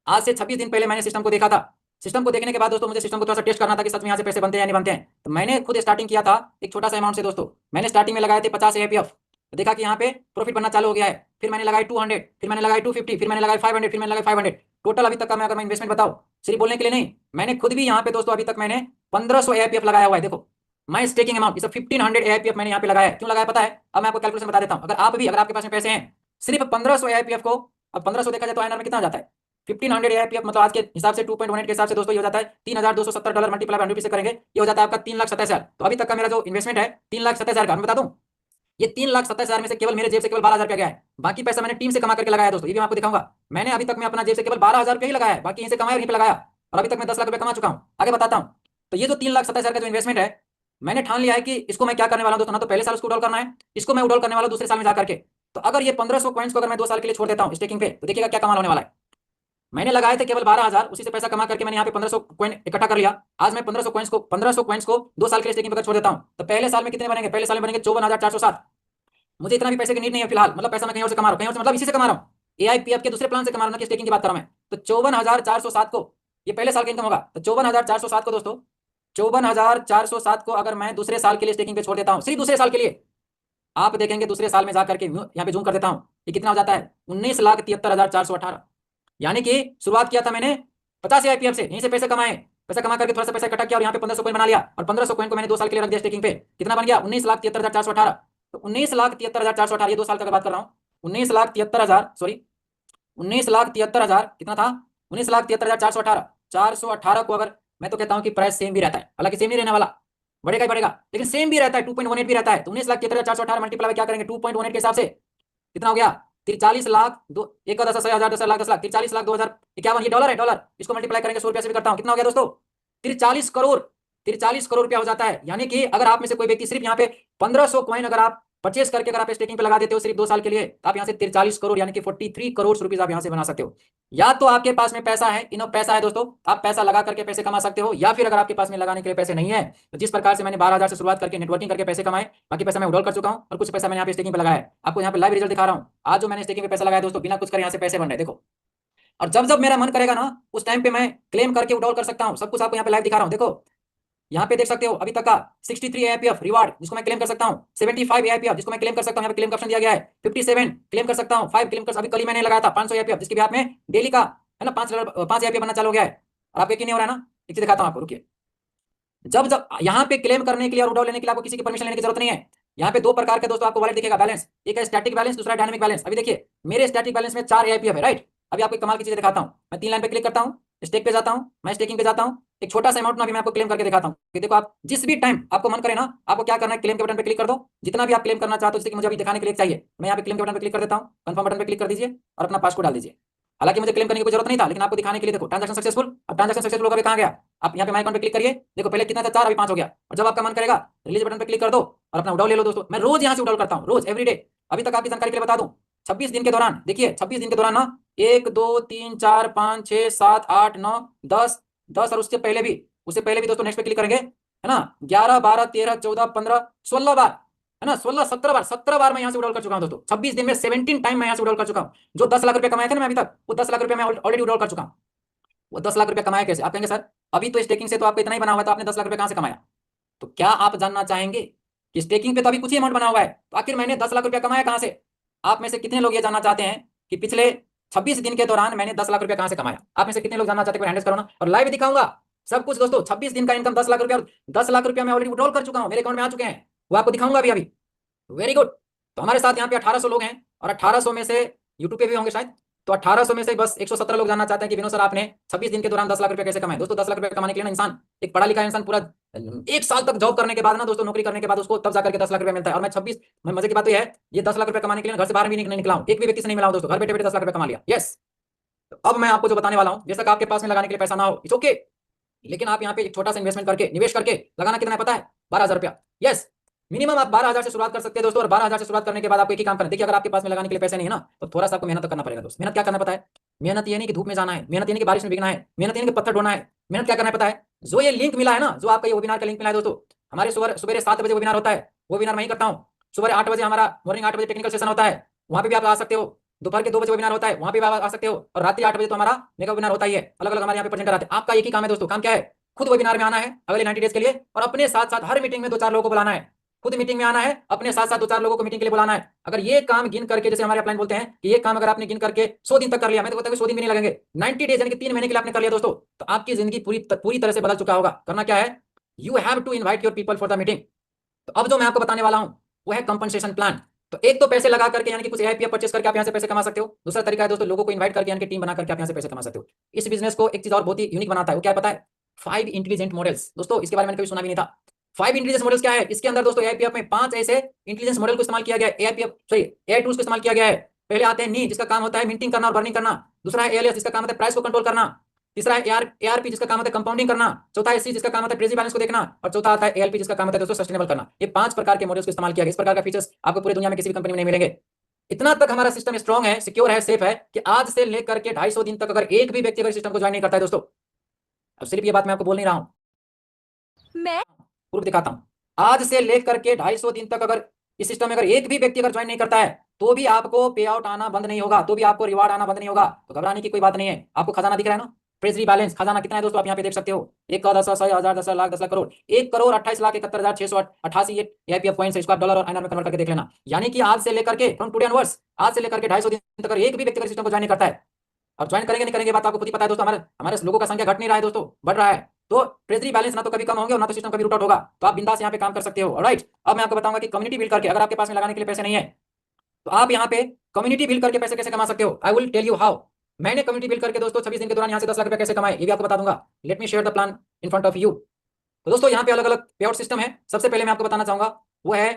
आज से 26 दिन पहले मैंने सिस्टम को देखा था। सिस्टम को देखने के बाद दोस्तों मुझे सिस्टम को थोड़ा सा टेस्ट करना था कि सच में यहाँ से पैसे बनते हैं या नहीं बनते हैं। तो मैंने खुद स्टार्टिंग किया था एक छोटा सा अमाउंट से दोस्तों। मैंने स्टार्टिंग में लगाए थे 50 APF, देखा कि यहाँ पे प्रॉफिट बनना चालू हो गया है। फिर मैंने लगाई 200, फिर मैंने लगाई 250, फिर मैंने लगाई 500, फिर मैंने लगाई 500। टोटल अभी तक का मैं अगर मैं इन्वेस्टमेंट बताऊँ, सिर्फ बोलने के लिए नहीं, मैंने खुद भी यहाँ पे दोस्तों अभी तक मैंने 1500 APF लगाया हुआ है। देखो माई स्टेकिंग अमाउंट इस 1500 APF मैंने यहाँ पे लगाया है। क्यों लगाया पता है? अब मैं आपको कैलकुलेशन बता देता हूँ। अगर आप भी, अगर आपके पास में पैसे हैं सिर्फ 1500 APF को, अब 1500 देखा जाए तो INR में कितना हो जाता है 1500 APF, मतलब आज के हिसाब से 2.18 के हिसाब से दोस्तों ये हो जाता है $3,270 मल्टीप्लाई 100 से करेंगे ये हो जाता है आपका 3,27,000। तो अभी तक का मेरा जो इन्वेस्टमेंट है 3,27,000 का, मैं बता दूं ये 3,27,000 में से केवल मेरे जेब से केवल 12,000 रुपया गया है। बाकी पैसा मैंने टीम से कमा करके लगाया दोस्तों, ये भी मैं आपको दिखाऊंगा। मैंने अभी तक मैं अपना जेब से केवल 12,000 रुपया ही लगाया है, बाकी यहीं से कमाया और यहीं पे लगाया, और अभी तक मैं 10 लाख रुपया कमा चुका हूँ। आगे बताता हूँ। तो ये जो 3,27,000 का जो इन्वेस्टमेंट है, मैंने ठान लिया है कि इसको मैं क्या करने वाला हूं दोस्तों, ना तो पहले साल उसको उडॉल करना है, इसको मैं उडॉल करने वाला दूसरे साल में जाकर के। तो अगर ये 1500 कॉइन्स को अगर मैं 2 साल के लिए छोड़ देता हूँ स्टेकिंग पे, तो देखिएगा क्या कमाल होने वाला है। मैंने लगाए थे केवल 12,000, उसी से पैसा कमा करके मैंने यहाँ पे 1500 कॉइन इकट्ठा कर लिया। आज मैं 1500 कॉइन्स को 2 साल के लिए स्टेकिंग पर छोड़ देता हूँ, तो पहले साल में कितने बनेंगे? पहले साल में बनेंगे 54,407। मुझे इतना भी पैसे की नीड नहीं है फिलहाल, मतलब पैसा मैं कहीं और से कमा रहा हूँ, कहीं और से मतलब इसी से कमा रहा हूँ, AIPF के दूसरे प्लान से कमा रहा हूँ, ना कि स्टेकिंग की बात कर रहा हूं मैं। तो 54,407 को ये पहले साल का इनकम होगा, तो 54,407 को दोस्तों 54,407 को अगर मैं दूसरे साल के लिए स्टेकिंग पे छोड़ देता हूँ, सिर्फ दूसरे साल के लिए, आप देखेंगे दूसरे साल में जाकर के यहाँ पे जूम कर देता हूँ, ये कितना हो जाता है 19,73,418। यानी कि शुरुआत किया था मैंने 50 AIPF से, यहीं से पैसे कमाए, पैसा कमा करके थोड़ा सा पैसा इकट्ठा किया और यहाँ पे 1500 कॉइन बना लिया, और 1500 कॉइन को मैंने 2 साल के लिए रख दिया स्टेकिंग पे। कितना बन गया 19,73,418। तो 19,73,418 ये 2 साल का बात कर रहा हूँ, 19,73,000 सॉरी 19,73,000 कितना था 19,73,418। 418 को अगर मैं तो कहता हूँ कि प्राइस सेम भी रहता है, हालांकि सेम नहीं रहने वाला, बढ़ेगा ही बढ़ेगा, लेकिन सेम भी रहता है, 2.18 भी रहता है। तो 19,73,418 मल्टीप्लाई क्या करेंगे 2.18 के हिसाब से कितना हो गया 43 लाख दो, एक का 10,000 10 लाख 10 लाख 43 लाख 2,051, ये डॉलर है, डॉलर इसको मल्टीप्लाई करेंगे 100 रुपया से भी करता हूँ, कितना हो गया दोस्तों 43 करोड़, 43 करोड़ रुपया हो जाता है। यानी कि अगर आप में से कोई व्यक्ति सिर्फ यहाँ पे 1500 कॉइन अगर आप परचेस करके अगर आप स्टेकिंग पे लगा देते हो सिर्फ 2 साल के लिए, तो आप यहाँ से 43 करोड़ यानी कि 43 करोड़ रुपीस आप यहाँ से बना सकते हो। या तो आपके पास में पैसा है, इनफ पैसा है दोस्तों, आप पैसा लगा करके पैसे कमा सकते हो, या फिर अगर आपके पास में लगाने के लिए पैसे नहीं है, तो जिस प्रकार से मैंने 12,000 से शुरुआत करके नेटवर्किंग करके पैसे कमाए, बाकी पैसा मैं उडॉल कर चुका हूँ और कुछ पैसा मैंने यहाँ पे स्टेकिंग पे लगाया है। आपको यहाँ पे लाइव रिजल्ट दिखा रहा हूँ, आज जो मैंने स्टेकिंग पे पैसा लगाया दोस्तों बिना कुछ करे यहाँ से पैसे बन रहे देखो। और जब जब मेरा मन करेगा ना उस टाइम पे मैं क्लेम करके उडॉल कर सकता हूँ, सब कुछ आपको यहाँ पे लाइव दिखा रहा हूँ। देखो यहाँ पे देख सकते हो अभी तक का 63 AIPF रिवार्ड जिसको मैं क्लेम कर सकता हूँ, 75 AIPF जिसको मैं क्लेम कर सकता हूँ, यहाँ पे क्लेम का ऑप्शन दिया गया है, 57 क्लेम कर सकता हूँ, 5 क्लेम कर, अभी कल ही मैंने लगाया था 500 AIPF जिसके भी आप में डेली का है ना 5 AIPF बनना चालू हो गया है। और आपको यकीन नहीं हो रहा है ना, एक चीज दिखाता हूँ आपको, रुकिए। जब जब यहाँ पे क्लेम करने के लिए और उडॉल लेने के लिए आपको किसी की परमिशन लेने की जरूरत नहीं है। यहाँ पे 2 प्रकार के दोस्तों आपको वॉलेट दिखेगा बैलेंस, एक है स्टैटिक बैलेंस, दूसरा डायनामिक बैलेंस। अभी देखिए मेरे स्टैटिक बैलेंस में 4 AIPF है, राइट। अभी आपको कमाल की चीजें दिखाता हूँ, मैं 3 लाइन पे क्लिक करता हूँ, स्टेक पे जाता हूँ, मैं स्टेकिंग पे जाता हूँ, एक छोटा सा अमाउंट ना भी मैं आपको क्लेम करके दिखाता हूँ कि देखो आप जिस भी टाइम आपको मन करे ना, आपको क्या करना है क्लेम के बटन पे क्लिक कर दो, जितना भी आप क्लेम करना चाहते हो, जैसे कि मुझे अभी दिखाने के लिए चाहिए, मैं यहाँ पे क्लेम के बटन पे क्लिक कर देता हूँ, कंफर्म बटन पे क्लिक कर दीजिए और अपना पासवर्ड डाल दीजिए। हालांकि मुझे क्लेम करने की कोई जरूरत नहीं था, लेकिन आपको दिखाने के लिए देखो ट्रांजैक्शन सक्सेसफुल। अब ट्रांजैक्शन सक्सेसफुल होकर कहाँ गया, आप यहाँ पे माय अकाउंट पे क्लिक करिए, देखो पहले कितना था 4 अभी 5 हो गया। और जब आपका मन करेगा रिलीज बटन पे क्लिक कर दो और अपना उडॉल ले लो दोस्तों। मैं रोज यहाँ से उडॉल करता हूँ, रोज एवरीडे। अभी तक आपकी जानकारी के लिए बता दूं 26 दिन के दौरान, देखिए 26 दिन के दौरान ना 1 2 3 4 5 6 7 8 9 10 और उससे पहले भी दोस्तों नेक्स्ट पे क्लिक करेंगे है ना 11 12 13 14 15 16 बार है ना 16 17 बार मैं यहाँ से उडॉल कर चुका हूँ दोस्तों। 26 दिन में 17 टाइम मैं यहाँ से उडॉल कर चुका हूँ। जो 10 लाख रुपए कमाए थे ना मैं अभी तक, वो 10 लाख रुपए मैं ऑलरेडी उडॉल कर चुका हूँ। वो 10 लाख रुपए कमाया कैसे? आप कहेंगे सर अभी तो स्टेकिंग से तो आपको इतना ही बना हुआ था, आपने 10 लाख रुपए कहाँ से कमाया? तो क्या आप जानना चाहेंगे कि स्टेकिंग पे तो अभी कुछ ही अमाउंट बना हुआ है, तो आखिर मैंने 10 लाख रुपया कमाया कहाँ से? आप में से कितने लोग ये जानना चाहते हैं कि पिछले 26 दिन के दौरान मैंने 10 लाख रुपया कहाँ से कमाया? आप में से कितने लोग जानना चाहते हैं? हैंडल्स करो ना, और लाइव दिखाऊंगा सब कुछ दोस्तों। 26 दिन का इनकम 10 लाख रुपया, और 10 लाख रुपया मैं ऑलरेडी विड्रॉल कर चुका हूँ, मेरे अकाउंट में आ चुके हैं, वो आपको दिखाऊंगा अभी। Very good. तो हमारे साथ यहाँ पे 1800 लोग हैं, और 1800 में से यूट्यूब पे भी होंगे शायद, तो 1800 में से बस 117 लोग जानना चाहते हैं कि विनोद सर आपने 26 दिन के दौरान 10 लाख रुपए कैसे कमाए। दोस्तों 10 लाख रुपए कमाने के लिए ना इंसान, एक पढ़ा लिखा इंसान पूरा 1 साल तक जॉब करने के बाद ना दोस्तों, नौकरी करने के बाद उसको तब जाकर के 10 लाख रुपए मिलता है। और मैं 26, मैं मजे की बात तो ये है, ये 10 लाख रुपए कमाने के लिए घर से बाहर भी नहीं निकला हूं, एक भी व्यक्ति से नहीं मिला हूं दोस्तों, घर बैठे बैठे 10 लाख रुपए कमा लिया। यस, तो अब मैं आपको जो बताने वाला हूं, बेशक आपके पास में लगाने के लिए पैसा ना हो, इट्स ओके, लेकिन आप यहाँ पे एक छोटा सा इन्वेस्टमेंट करके, निवेश करके लगाना कितना है पता है? 12,000 रुपया। यस, मिनिमम आप 12,000 से शुरुआत कर सकते हैं दोस्तों। और 12,000 से शुरुआत करने के बाद आपको एक ही काम करना है। देखिए, अगर आपके पास में लगाने के लिए पैसे नहीं है ना, तो थोड़ा सा आपको मेहनत तो करना पड़ेगा दोस्त। मेहनत क्या करना पता है? मेहनत ये नहीं कि धूप में जाना है, मेहनत ये नहीं कि बारिश में भीगना है, मेहनत ये नहीं कि पत्थर ढोना है। मेहनत क्या करना है पता है? जो ये लिंक मिला है ना, जो आपका ये वेबिनार का लिंक मिला है दोस्तों, हमारे सुबह 7 बजे वेबिनार होता है, वो वेबिनार मैं ही करता हूँ। सुबह 8 बजे हमारा मॉर्निंग 8 बजे टेक्निकल सेशन होता है, वहाँ पे भी आप आ सकते हो। दोपहर के 2 बजे वेबिनार होता है, वहाँ पे भी आप आ सकते हो। और रात्रि 8 बजे तो हमारा मेगा वेबिनार होता ही है। अलग अलग हमारे यहाँ पे प्रेजेंटर आते हैं। आपका एक ही काम है दोस्तों, काम क्या है? खुद वेबिनार में आना है अगले 90 डेज के लिए, और अपने साथ साथ हर मीटिंग में 2-4 लोगों को बुलाना है। खुद मीटिंग में आना है, अपने साथ साथ 2-4 लोगों को मीटिंग के लिए बुलाना है। अगर ये काम गिन करके, जैसे हमारे अपलाइन बोलते हैं कि ये काम अगर आपने गिन करके 100 दिन तक कर लिया, मैं तो कहता हूं 100 दिन भी नहीं लगेंगे, 90 डेज यानी कि 3 महीने के लिए आपने कर लिया दोस्तों, तो आपकी जिंदगी पूरी तरह से बदल चुका होगा। करना क्या है? You have to invite your people for the meeting. तो अब जो मैं आपको बताने वाला हूं वो है कंपनसेशन प्लान। तो एक तो पैसे लगा करके, यानी कि कुछ एआईपीएफ परचेस करके आप यहाँ से पैसे कमा सकते हो। दूसरा तरीका है दोस्तों, लोगों को इन्वाइट करके, यानी कि टीम बना करके आप यहाँ से पैसे कमा सकते हो। इस बिजनेस को एक चीज और बहुत ही यूनिक बनाता है, वो क्या है पता है? 5 इंटेलिजेंट मॉडल्स। दोस्तों, इसके बारे में मैंने कभी सुना भी नहीं था। 5 इंटेलिजेंस मॉडल्स क्या है? इसके अंदर दोस्तों एआईपीएफ में 5 ऐसे इंटेलिजेंस मॉडल को इस्तेमाल किया गया है। एआई टूल्स को इस्तेमाल किया गया है। पहले आते हैं नी, जिसका काम होता है मिंटिंग करना और बर्निंग करना। दूसरा है एएलएस, जिसका काम होता है प्राइस को कंट्रोल करना। तीसरा है एआरपी, जिसका काम होता है कंपाउंडिंग करना। चौथा है सी, जिसका काम होता है ट्रेजरी बैलेंस को देखना। और चौथा आता है एएलपी, जिसका काम होता है दोस्तों सस्टेनेबल करना। ये 5 प्रकार के मॉडल्स को इस्तेमाल किया गया। इस प्रकार का फीचर्स आपको पूरी दुनिया में किसी भी कंपनी में नहीं मिलेंगे। इतना तक हमारा सिस्टम स्ट्रॉन्ग है, सिक्योर है, सेफ है कि आज से लेकर के 250 दिन तक अगर एक भी व्यक्ति अगर सिस्टम को ज्वाइन नहीं करता है दोस्तों, अब सिर्फ ये बात मैं आपको बोल नहीं रहा हूं, मैं प्रूफ दिखाता हूं। आज से लेकर के 250 दिन तक अगर इस सिस्टम में अगर एक भी व्यक्ति अगर ज्वाइन नहीं करता है, तो भी आपको पे आउट आना बंद नहीं होगा, तो भी आपको रिवार्ड आना बंद नहीं होगा। तो घबराने की कोई बात नहीं है। आपको खजाना दिख रहा है ना, ट्रेजरी बैलेंस खजाना कितना है दोस्तों, आप यहाँ पे देख सकते हो। 1 का 10 100 1000 10 लाख 10 लाख करोड़, 1 करोड़ 28,71,688 ये एआईपीएफ कॉइंस है। इसको आप डॉलर और आईएनआर में कन्वर्ट करके देख लेना। यानी कि आज से लेकर के फ्रॉम टुडे ऑनवर्ड्स, आज से लेकर के 250 दिन तक अगर एक भी व्यक्ति अगर सिस्टम को ज्वाइन नहीं करता है, और ज्वाइन करेंगे नहीं करेंगे बात आपको खुद ही पता है दोस्तों, हमारे लोगों का संख्या घट नहीं रहा है दोस्तों, बढ़ रहा है। तो ट्रेजरी बैलेंस ना तो कभी कम होंगे और ना तो सिस्टम कभी रूट आउट होगा। तो आप बिंदास यहाँ पे काम कर सकते हो। ऑलराइट, अब मैं आपको बताऊंगा कि कम्युनिटी बिल्ड करके, अगर आपके पास में लगाने के लिए पैसे नहीं है, तो आप यहाँ पे कम्युनिटी बिल्ड करके पैसे कैसे कमा सकते हो। I will tell you how. मैंने कम्युनिटी बिल्ड करके दोस्तों 26 दिन के दौरान यहाँ से 10 लाख रुपए कैसे कमाए, ये भी आपको बता दूंगा। Let me share the plan in front of you. तो दोस्तों, यहाँ पे अलग अलग पे आउट सिस्टम है। सबसे पहले मैं आपको बताना चाहूंगा वो है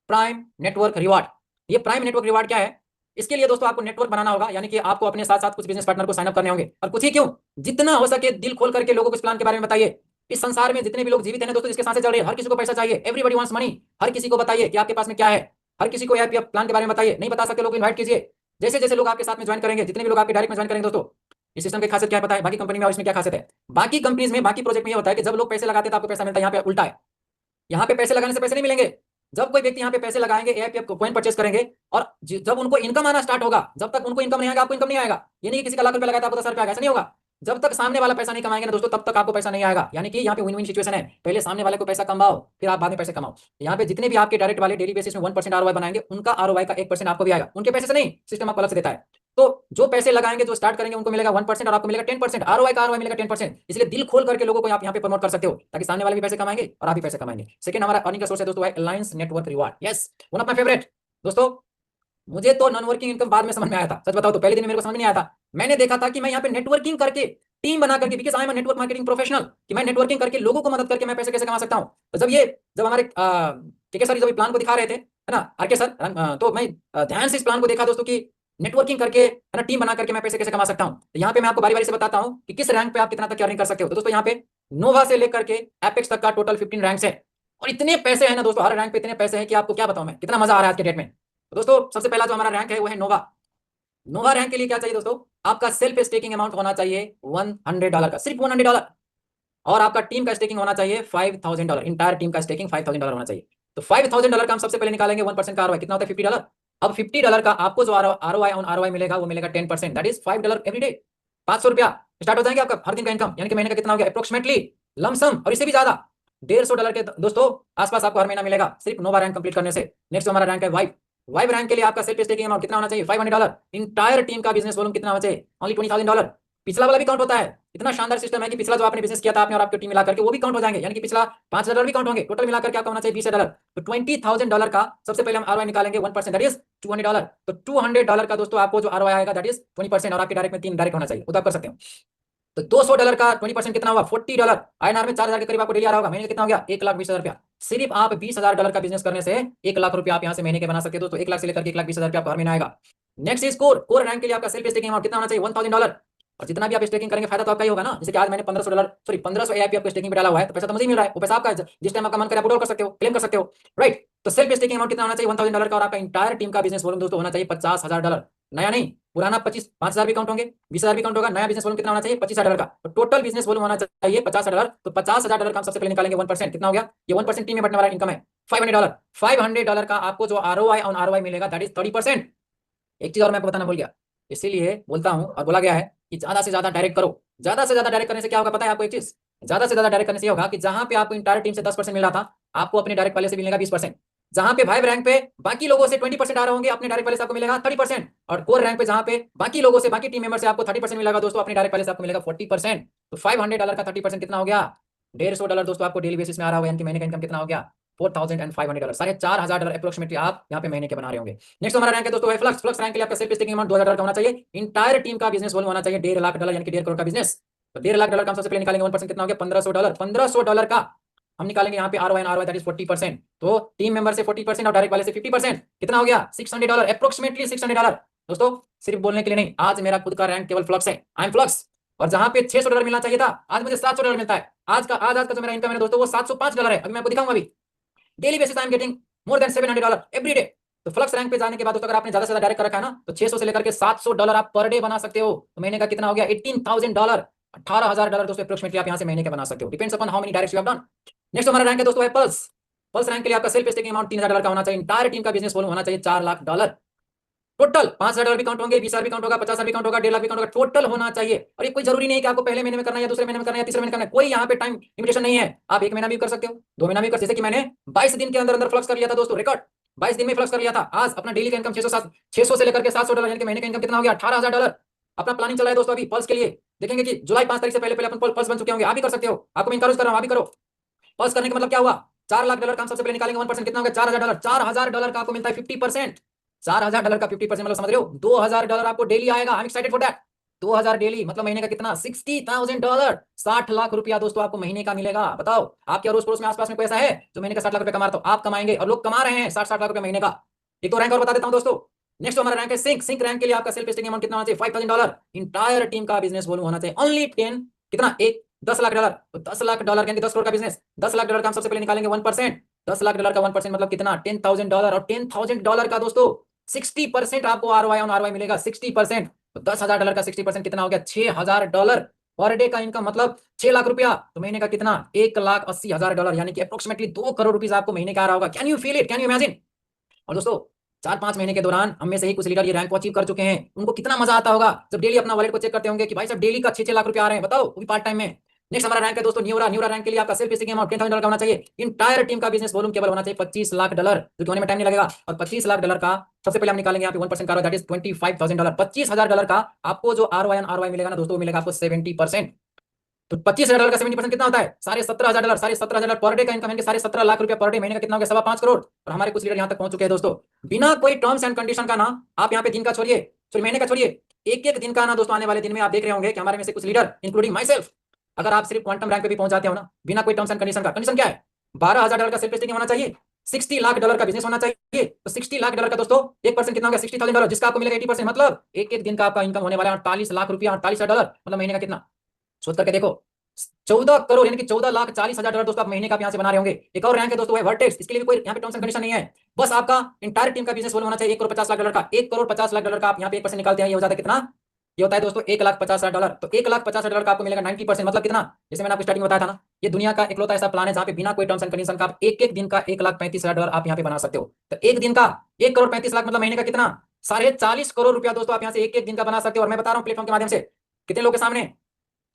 प्राइम नेटवर्क रिवार्ड। ये प्राइम नेटवर्क रिवार्ड क्या है? इसके लिए दोस्तों आपको नेटवर्क बनाना होगा, यानी कि आपको अपने साथ साथ कुछ बिजनेस पार्टनर को साइन अप करने होंगे। और कुछ ही क्यों, जितना हो सके दिल खोल करके लोगों को इस प्लान के बारे में बताइए। इस संसार में जितने भी लोग जीवित हैं दोस्तों, जिसके सांसें चल रही है, हर किसी को पैसा चाहिए। Everybody wants money. हर किसी को बताइए कि आपके पास में क्या है। हर किसी को एआईपीएफ प्लान के बारे में बताइए। नहीं बता सकते लोग, इन्वाइट कीजिए। जैसे जैसे लोग आपके साथ में ज्वाइन करेंगे, जितने भी लोग आपके डायरेक्ट में ज्वाइन करेंगे दोस्तों, इस सिस्टम की खासियत क्या है पता है? बाकी कंपनी में और इसमें क्या खासियत है? बाकी कंपनीज में, बाकी प्रोजेक्ट में ये होता है कि जब लोग पैसे लगाते हैं तो आपको पैसा मिलता है। यहाँ पे उल्टा है। यहाँ पे पैसे लगाने से पैसे नहीं मिलेंगे। जब कोई व्यक्ति यहाँ पे पैसे लगाएंगे, एआईपीएफ कॉइन परचेस करेंगे, और जब उनको इनकम आना स्टार्ट होगा, जब तक उनको इनकम नहीं आएगा आपको इनकम नहीं आएगा। ये नहीं कि किसी का लाख रुपया लगाया था आपको 10 रुपया आएगा, ऐसा नहीं होगा। जब तक सामने वाला पैसा नहीं कमाएंगे ना दोस्तों, तब तक आपको पैसा नहीं आएगा। यानी कि यहाँ पे विन विन सिचुएशन है। पहले सामने वाले को पैसा कमाओ, फिर आप बाद में पैसे कमाओ। यहाँ पे जितने भी आपके डायरेक्ट वाले डेली बेसिस में 1% आरओआई बनाएंगे, उनका आरओआई का 1% आपको भी आएगा। उनके पैसे से नहीं, सिस्टम आपको अलग से देता है। तो जो पैसे लगाएंगे, जो स्टार्ट करेंगे, उनको मिलेगा 1% और आपको मिलेगा 10%। आरओआई का आरओआई मिलेगा 10%। इसलिए दिल खोल करके लोगों को आप यहाँ पे प्रमोट कर सकते हो, ताकि सामने वाले भी पैसे कमाएंगे और आप भी पैसे कमाएंगे। सेकंड हमारा अर्निंग का सोर्स है दोस्तों है alliance network reward. Yes, one of my favourite. दोस्तों, मुझे तो नॉन वर्किंग इनकम बाद में समझ में आया था। सच बताओ तो पहले दिन मेरे को समझ नहीं आया था। मैंने देखा था कि मैं यहाँ पे नेटवर्किंग करके, टीम बना करके, because I am a network marketing professional, कि मैं नेटवर्किंग करके लोगों को मदद करके मैं पैसे कैसे कमा सकता हूँ। तो जब हमारे केके सर जब प्लान को दिखा रहे थे, है ना, आरके सर, तो मैं ध्यान से इस प्लान को देखा दोस्तों कि नेटवर्किंग करके, है ना, टीम बना करके मैं पैसे कैसे कमा सकता हूँ। तो यहाँ पे मैं आपको बारी बारी से बताता हूँ कि किस रैंक पे आप कितना तक अर्निंग कर सकते हो। तो दोस्तों, यहाँ पे नोवा से लेकर के एपेक्स तक का टोटल 15 रैंक्स है, और इतने पैसे हैं ना दोस्तों, हर रैंक पे इतने पैसे हैं कि आपको क्या बताऊं मैं, कितना मजा आ रहा है आज के डेट में। तो दोस्तों, सबसे पहला जो हमारा रैंक है वो है नोवा। नोवा रैंक के लिए क्या चाहिए दोस्तों? आपका सेल्फ स्टेकिंग अमाउंट होना चाहिए $100 का, सिर्फ $100। और आपका टीम का स्टेकिंग होना चाहिए $5000। इंटायर टीम का स्टेकिंग $5000 होना चाहिए। तो $5000 का हम सबसे पहले निकालेंगे। 1% का आरओआई कितना होता है? $50। अब $50 का आपको जो आरओआई ऑन आरओआई मिलेगा वो मिलेगा 10%, दैट इज $5 एवरी डे। 500 रुपया स्टार्ट हो जाएंगे आपका हर दिन का इनकम, यानी कि महीने का कितना हो गया अप्रोक्सीमेटली लमसम, और इससे भी ज्यादा $150 के दोस्तों आसपास आपको हर महीना मिलेगा, सिर्फ नोवा रैंक कंप्लीट करने से। नेक्स्ट हमारा रैंक है वाइब। वाइब रैंक के लिए आपका सेल्फ स्टेकिंग अमाउंट कितना होना चाहिए? $500। इंटायर टीम का बिजनेस वॉल्यूम कितना होना चाहिए? ओनली $20,000। पिछला वाला भी काउंट होता है। इतना शानदार सिस्टम है कि पिछला जो आपने बिजनेस किया था आपने और आपकी टीम मिला करके, वो भी काउंट हो जाएंगे, यानी कि पिछला $5000 भी काउंट होंगे। टोटल मिला करके आपका होना चाहिए $20,000। तो $20,000 का सबसे पहले हम आरओआई निकालेंगे 1%, दैट इज $200। तो $200 का दोस्तों आपको जो आरओआई आएगा दैट इज 20%, और आपके डायरेक्ट में 3 डायरेक्ट होना चाहिए, वो तो आप कर सकते हो। तो $200 का 20% कितना हुआ? $40। INR में 4,000 के करीब आपको डेली आ रहा होगा। महीने का कितना हो गया? 1,20,000 रुपया। सिर्फ आप $20,000 का बिजनेस करने से 1 लाख रुपया आप यहाँ से महीने के बना सकते हो दोस्तों। 1 लाख से लेकर के 1,20,000 रुपया आपको हर महीना आएगा। Next is core. Core rank के लिए आपका सेल्फ स्टेकिंग अमाउंट कितना होना चाहिए? $1,000। और जितना भी आप स्टेकिंग करेंगे फायदा तो आपका ही होगा ना। जैसे कि आज मैंने $1,500 AIP आपको स्टेकिंग पे डाला हुआ है, तो पैसा तो मुझे ही मिल रहा है। वो पैसा आपका है। जिस टाइम आपका मन करे आप विड्रॉल कर सकते हो, क्लेम कर सकते हो, राइट। तो सेल्फ स्टेकिंग अमाउंट कितना होना चाहिए? $1,000 का। और आपका इंटायर टीम का बिजनेस वॉल्यूम दोस्तों होना चाहिए $50,000। नया नहीं, पुराना 5,000 भी काउंट होंगे, 20,000 भी काउंट होगा। नया बिजनेस वॉल्यूम कितना होना चाहिए? $25,000 का। तो टोटल बिजनेस वॉल्यूम होना चाहिए $50,000। तो $50,000 का हम सबसे पहले निकालेंगे 1%। कितना हो गया? ये 1% टीम में बटने वाला इनकम है $500। $500 का आपको जो ROI ऑन ROI मिलेगा दैट इज 30%। एक चीज और मैं आपको बताना भूल गया, इसीलिए बोलता हूं और बोला गया है कि ज्यादा से ज्यादा डायरेक्ट करो। ज्यादा से ज्यादा डायरेक्ट करने से क्या होगा पता है आपको? एक चीज, ज्यादा से ज्यादा डायरेक्ट करने से होगा कि जहां पे आपको इंटायर टीम से 10% मिल रहा था, आपको अपने डायरेक्ट वाले से मिलेगा 20%। जहां पे भाई रैंक पे बाकी लोगों से 20% आ रहे होंगे, अपने डायरेक्ट वाले से आपको मिलेगा 30%। और कोर रैंक पे जहां पे बाकी लोगों से, बाकी टीम मेंबर से आपको 30% मिलेगा दोस्तों, अपने डायरेक्ट वाले से आपको मिलेगा 40%। तो $500 का 30% कितना हो गया? $150 दोस्तों आपको डेली बेसिस में आ रहा होगा। यानी कि महीने का इनकम कितना हो गया? $4,500। $4,500 अप्रोक्सीमेटली आप यहाँ पे महीने के बना रहे होंगे। नेक्स्ट हमारा रैंक है दोस्तों फ्लक्स। फ्लक्स रैंक के लिए आपका सेल्फ स्टेकिंग अमाउंट $2,000 का होना चाहिए। इंटायर टीम का बिजनेस वॉल्यूम होना चाहिए $1.5 लाख, यानी कि 1.5 करोड़ का बिजनेस। तो $1.5 लाख का हम सबसे पहले निकालेंगे 1% कितना हो गया? $1,500। $1,500 का हम निकालेंगे यहाँ पे ROI and ROI that is 40%। तो टीम मेंबर से 40% और डायरेक्ट वाले से 50%। कितना हो गया? $600, अप्रोक्सीमेटली $600। दोस्तों सिर्फ बोलने के लिए नहीं, आज मेरा खुद का रैंक केवल फ्लक्स है। I am flux. और जहां पे $600 मिलना चाहिए था, आज मुझे $700 मिलता है। आज का जो मेरा इनकम है दोस्तों वो $705 है। अभी मैं आपको दिखाऊंगा। अभी daily basis I am getting more than $700 every day. तो फ्लक्स रैंक पे जाने के बाद दोस्तों अगर आपने ज्यादा से ज्यादा डायरेक्ट कर रखा है ना, तो 600 से लेकर के $700 आप पर डे बना सकते हो। तो महीने का कितना हो गया? $18,000। $18,000 दोस्तों अप्रोक्सीमेटली आप यहां से महीने के बना सकते हो। Depends upon how many directs you have done. Next हमारा रैंक है दोस्तों है पल्स। पल्स रैंक के लिए आपका सेल्फ स्टेकिंग अमाउंट $3,000 का होना चाहिए। इंटायर टीम का बिजनेस वॉल्यूम होना चाहिए $4 लाख। टोटल $5,000 भी काउंट होंगे, 20,000 भी काउंट होगा, 50,000 भी काउंट होगा, 1.5 लाख भी काउंट होगा। टोटल होना चाहिए। और ये कोई जरूरी नहीं है कि आपको पहले महीने में करना है या दूसरे महीने में करना है या तीसरे महीने में करना है। कोई यहाँ पे टाइम लिमिटेशन नहीं है। आप 1 महीना भी कर सकते हो, 2 महीना भी कर, जैसे कि मैंने 22 दिन के अंदर अंदर फ्लक्स कर लिया था दोस्तों। रिकॉर्ड 22 दिन में फ्लक्स कर लिया था। आज अपना डेली का इनकम 600 से लेकर के $700, यानी कि महीने का इनकम कितना हो गया? $18,000। अपना प्लानिंग चल रहा है दोस्तों अभी पल्स के लिए। देखेंगे कि जुलाई 5 तारीख से पहले पहले अपन पल्स बन चुके होंगे। आप भी कर सकते हो, आपको मैं इंकरेज कर रहा हूं, आप भी करो। पल्स करने का मतलब क्या हुआ? $4 लाख का हम सबसे पहले निकालेंगे 1%। कितना हो गया? $4,000। $4,000 का आपको मिलता है 50%। $4,000 का 50% मतलब समझ रहे हो? $2,000 आपको डेली आएगा। I am excited for that. 2,000 daily मतलब महीने का कितना? $60,000। 60 लाख रुपया दोस्तों आपको महीने का मिलेगा। बताओ आपके अड़ोस पड़ोस में आसपास में कोई ऐसा है जो महीने का 60 लाख रुपया कमा रहा? तो आप कमाएंगे और लोग कमा रहे हैं 60 लाख रुपया महीने का। एक तो रैंक और बता देता हूं दोस्तों। नेक्स्ट हमारा रैंक है सिंक। सिंक रैंक के लिए आपका सेल्फ स्टेकिंग अमाउंट कितना होना चाहिए? $5,000। इंटायर टीम का बिजनेस वॉल्यूम होना चाहिए ओनली 10 कितना? 10 लाख डॉलर। तो $10 लाख यानी 10 करोड़ का बिजनेस। $10 लाख का हम सबसे पहले निकालेंगे 1%। $10 लाख का 1% मतलब कितना? $10,000। और $10,000 का दोस्तों 60% आपको ROI ऑन ROI मिलेगा। 60%। तो $10,000 का 60% कितना हो गया? $6,000 पर डे का इनकम मतलब 6 लाख रुपया। तो महीने का कितना? $1,80,000, यानी कि अप्रोक्सीमेटली 2 करोड़ रुपीस आपको महीने का आ रहा होगा। Can you feel it? Can you imagine? और दोस्तों 4-5 महीने के दौरान हम में से ही कुछ लीडर ये रैंक को अचीव कर चुके हैं। उनको कितना मजा आता होगा जब डेली अपना वॉलेट को चेक करते होंगे कि भाई साहब डेली का 6-6 लाख रुपया आ रहे हैं। बताओ वो भी पार्ट टाइम में। नेक्स्ट हमारा रैंक है दोस्तों न्यूरा। न्यूरा रैंक के लिए आपका सेल्फ स्टेकिंग अमाउंट $10,000 का होना चाहिए। इंटायर टीम का बिजनेस वॉल्यूम केवल होना चाहिए $25 लाख, जो कि होने में टाइम नहीं लगेगा। और $25 लाख का सबसे पहले हम निकालेंगे यहाँ पे 1% का, दैट इज $25,000। $25,000 का आपको जो ROI ऑन ROI मिलेगा ना दोस्तों, वो मिलेगा आपको 70%। तो $25,000 का 70% कितना होता है? $17,500। $17,500 पर डे का इनकम है। 17.5 लाख रुपया पर डे। महीने का कितना हो गया? 5.25 करोड़। और हमारे कुछ लीडर यहाँ तक पहुंच चुके हैं दोस्तों, बिना कोई टर्म्स एंड कंडीशन का ना। आप यहाँ पे दिन का छोड़िए, महीने का छोड़िए, एक दिन का ना दोस्तों। आने वाले दिन में आप देख रहे होंगे कि हमारे में से कुछ लीडर इंक्लूडिंग माई सेल्फ, अगर आप सिर्फ क्वांटम रैंक पे भी पहुंच जाते हो ना बिना कोई टर्म्स एंड कंडीशन का। कंडीशन क्या है? $12,000 का सेल्फ स्टेकिंग होना चाहिए, $60 लाख का बिजनेस होना चाहिए। तो $60 लाख का दोस्तों 1% कितना हो गया? $60,000, जिसका आपको मिलेगा 80%। मतलब एक दिन का आपका इनकम होने वाला है 48 लाख रुपया। $48,000 मतलब महीने का कितना? सोच करके देखो, 14 करोड़ यानी कि $14,40,000 दोस्तों आप महीने का यहाँ से बना रहे होंगे। एक और रैंक है दोस्तों है वर्टेक्स। इसके लिए भी कोई यहाँ पे टर्म्स एंड कंडीशन नहीं है। बस आपका इंटायर टीम का बिजनेस वॉल्यूम होना चाहिए $1,50,00,000 का। $1,50,00,000 का आप यहाँ पे 1% निकालते हैं, ये हो जाता है कितना? ये होता है दोस्तों $1,50,000। तो $1,50,000 का आपको मिलेगा 90%। मतलब कितना? जैसे मैंने आपको स्टार्टिंग में बताया था ना, ये दुनिया का इकलौता ऐसा प्लान है जहाँ पे बिना कोई टर्म्स एंड कंडीशन का आप एक दिन का $1,35,000 आप यहाँ पे बना सकते हो। तो एक दिन का 1,35,00,000 मतलब महीने का कितना? 40.5 करोड़ रुपया दोस्तों आप यहाँ से एक दिन का बना सकते हो। और मैं बता रहा हूँ प्लेटफॉर्म के माध्यम से कितने लोगों के सामने?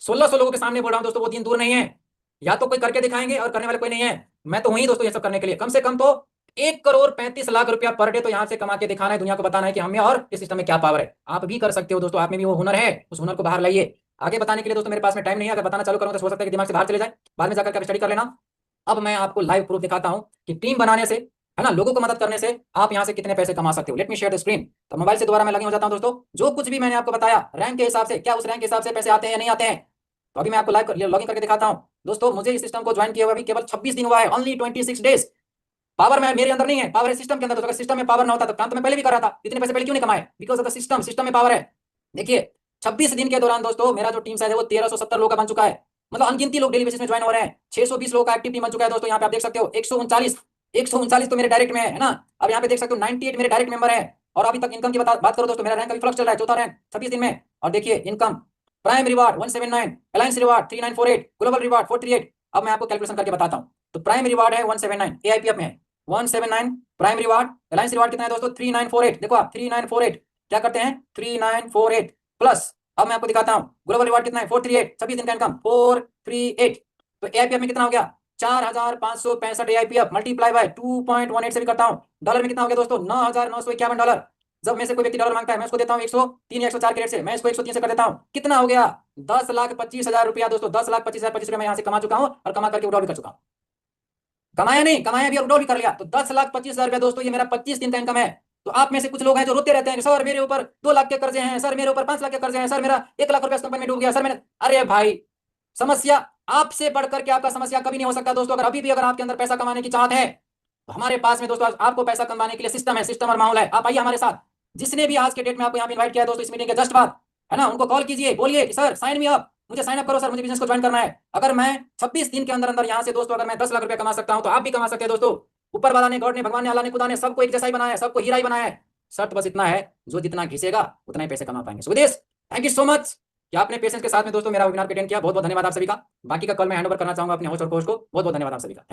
1,600 लोगों के सामने बोल रहा हूं दोस्तों। वो दिन दूर नहीं है, या तो कोई करके दिखाएंगे और करने वाले कोई नहीं है। मैं तो वही दोस्तों ये सब करने के लिए कम से कम तो 1,35,00,000 रुपया पर डे तो यहां से कमा के दिखाना है, दुनिया को बताना है कि हमें और इस सिस्टम में क्या पावर है। आप भी कर सकते हो दोस्तों, आप में भी वो हुनर है, उस हुनर को बाहर लाइए। आगे बताने के लिए दोस्तों मेरे पास में टाइम नहीं है। अगर बताना चालू करूं तो हो सकता है कि दिमाग से बाहर चले जाए, बाद में जाकर स्टडी कर लेना। अब मैं आपको लाइव प्रूफ दिखाता हूं कि टीम बनाने से, है ना, लोगों को मदद करने से आप यहां से कितने पैसे कमा सकते हो। Let me share the screen. तो मोबाइल से दोबारा मैं लगे हो जाता हूं दोस्तों। जो कुछ भी मैंने आपको बताया रैंक के हिसाब से, क्या उस रैंक के हिसाब से पैसे आते हैं या नहीं आते हैं? तो अभी मैं आपको लाइव लॉगिन करके दिखाता हूँ दोस्तों। मुझे इस सिस्टम को ज्वाइन किया हुआ अभी केवल 26 दिन हुआ है, ओनली 26 डेज। पावर में मेरे अंदर नहीं है, पावर है सिस्टम के अंदर। तो अगर सिस्टम में पावर ना होता तो काम तो मैं पहले भी कर रहा था। इतने पैसे पहले क्यों नहीं कमाए? Because of the system, system में पावर है। देखिए 26 दिन के दौरान दोस्तों मेरा जो टीम साइज है वो 1370 लोग का बन चुका है। मतलब अनगिनती लोग डेली बेसिस में ज्वाइन हो रहे हैं। 620 लोगों का एक्टिव टीम बन चुका है दोस्तों। यहाँ पे आप देख सकते हो 139 तो मेरे डायरेक्ट में है ना। अब यहाँ पे देख सकते हो 98 मेरे डायरेक्ट मेंबर है। और अभी तक इनकम की बात करो दोस्तों, मेरा रैंक अभी फ्लक्स चल रहा है, चौथा रैंक 26 दिन में। और देखिए income, prime reward 179, alliance reward 3948, global reward 438। अब मैं आपको कैलकुलेशन करके बताता हूँ। तो प्राइम रिवार्ड है 179, एआईपीएफ में है 179 प्राइम रिवार्ड। अलायंस रिवार्ड कितना है दोस्तों? 3948। देखो आप 3948 क्या करते हैं, 3948 प्लस, अब मैं आपको दिखाता हूं ग्लोबल रिवार्ड कितना है 438, 26 दिन का इनकम 438। तो एआईपीएफ में कितना हो गया? 4565 एआईपीएफ मल्टीप्लाई बाय 2.18 से भी करता हूं। डॉलर में कितना हो गया दोस्तों? $9,951। जब मैं से कोई व्यक्ति डॉलर मांगता है मैं उसको देता हूं 103 या 104 के रेट से, मैं इसको 103 से कर देता हूं। कितना हो गया? 10,25,000 रुपया दोस्तों। 10,25,025 रुपया मैं यहां से कमा चुका हूं और कमा करके विड्रॉ भी कर चुका हूं। कमाया नहीं, कमाया भी और विड्रॉ भी कर लिया। तो 10,25,000 रुपया दोस्तों ये मेरा 25 दिन का इनकम है। तो आप में से कुछ लोग हैं जो रोते रहते हैं कि सर मेरे ऊपर 2 लाख के कर्जे हैं, सर मेरे ऊपर 5 लाख के कर्जे हैं, सर मेरा 1 लाख रुपया इस कंपनी में डूब गया, सर मैंने। अरे भाई, समस्या आपसे बढ़कर के आपका समस्या कभी नहीं हो सकता दोस्तों। अगर अभी भी अगर आपके अंदर पैसा कमाने की चाहत है तो हमारे पास में दोस्तों आपको पैसा कमाने के लिए सिस्टम है, सिस्टम और माहौल है। आप आइए हमारे साथ। जिसने भी आज के डेट में आपको यहाँ पे इन्वाइट किया है दोस्तों इस मीटिंग के जस्ट बाद, है ना, उनको कॉल कीजिए, बोलिए कि सर साइन मी अप, मुझे साइन अप करो सर, मुझे बिजनेस को ज्वाइन करना है। अगर मैं 26 दिन के अंदर अंदर यहाँ से दोस्तों अगर मैं 10 लाख रुपया कमा सकता हूँ तो आप भी कमा सकते हैं दोस्तों। ऊपर वाला ने, गॉड ने, भगवान ने, अल्लाह ने, खुदा ने सबको एक जैसा ही बनाया है, सबको हीरा ही बनाया है। शर्त बस इतना है, जो जितना घिसेगा उतना ही पैसे कमा पाएंगे। सो विदेश, थैंक यू सो मच कि आपने पेशेंस के साथ में दोस्तों मेरा वेबिनार अटेंड किया। बहुत बहुत धन्यवाद आप सभी का। बाकी का कॉल मैं हैंड ओवर करना चाहूंगा अपने होस्ट और कोच को। बहुत बहुत धन्यवाद आप सभी का।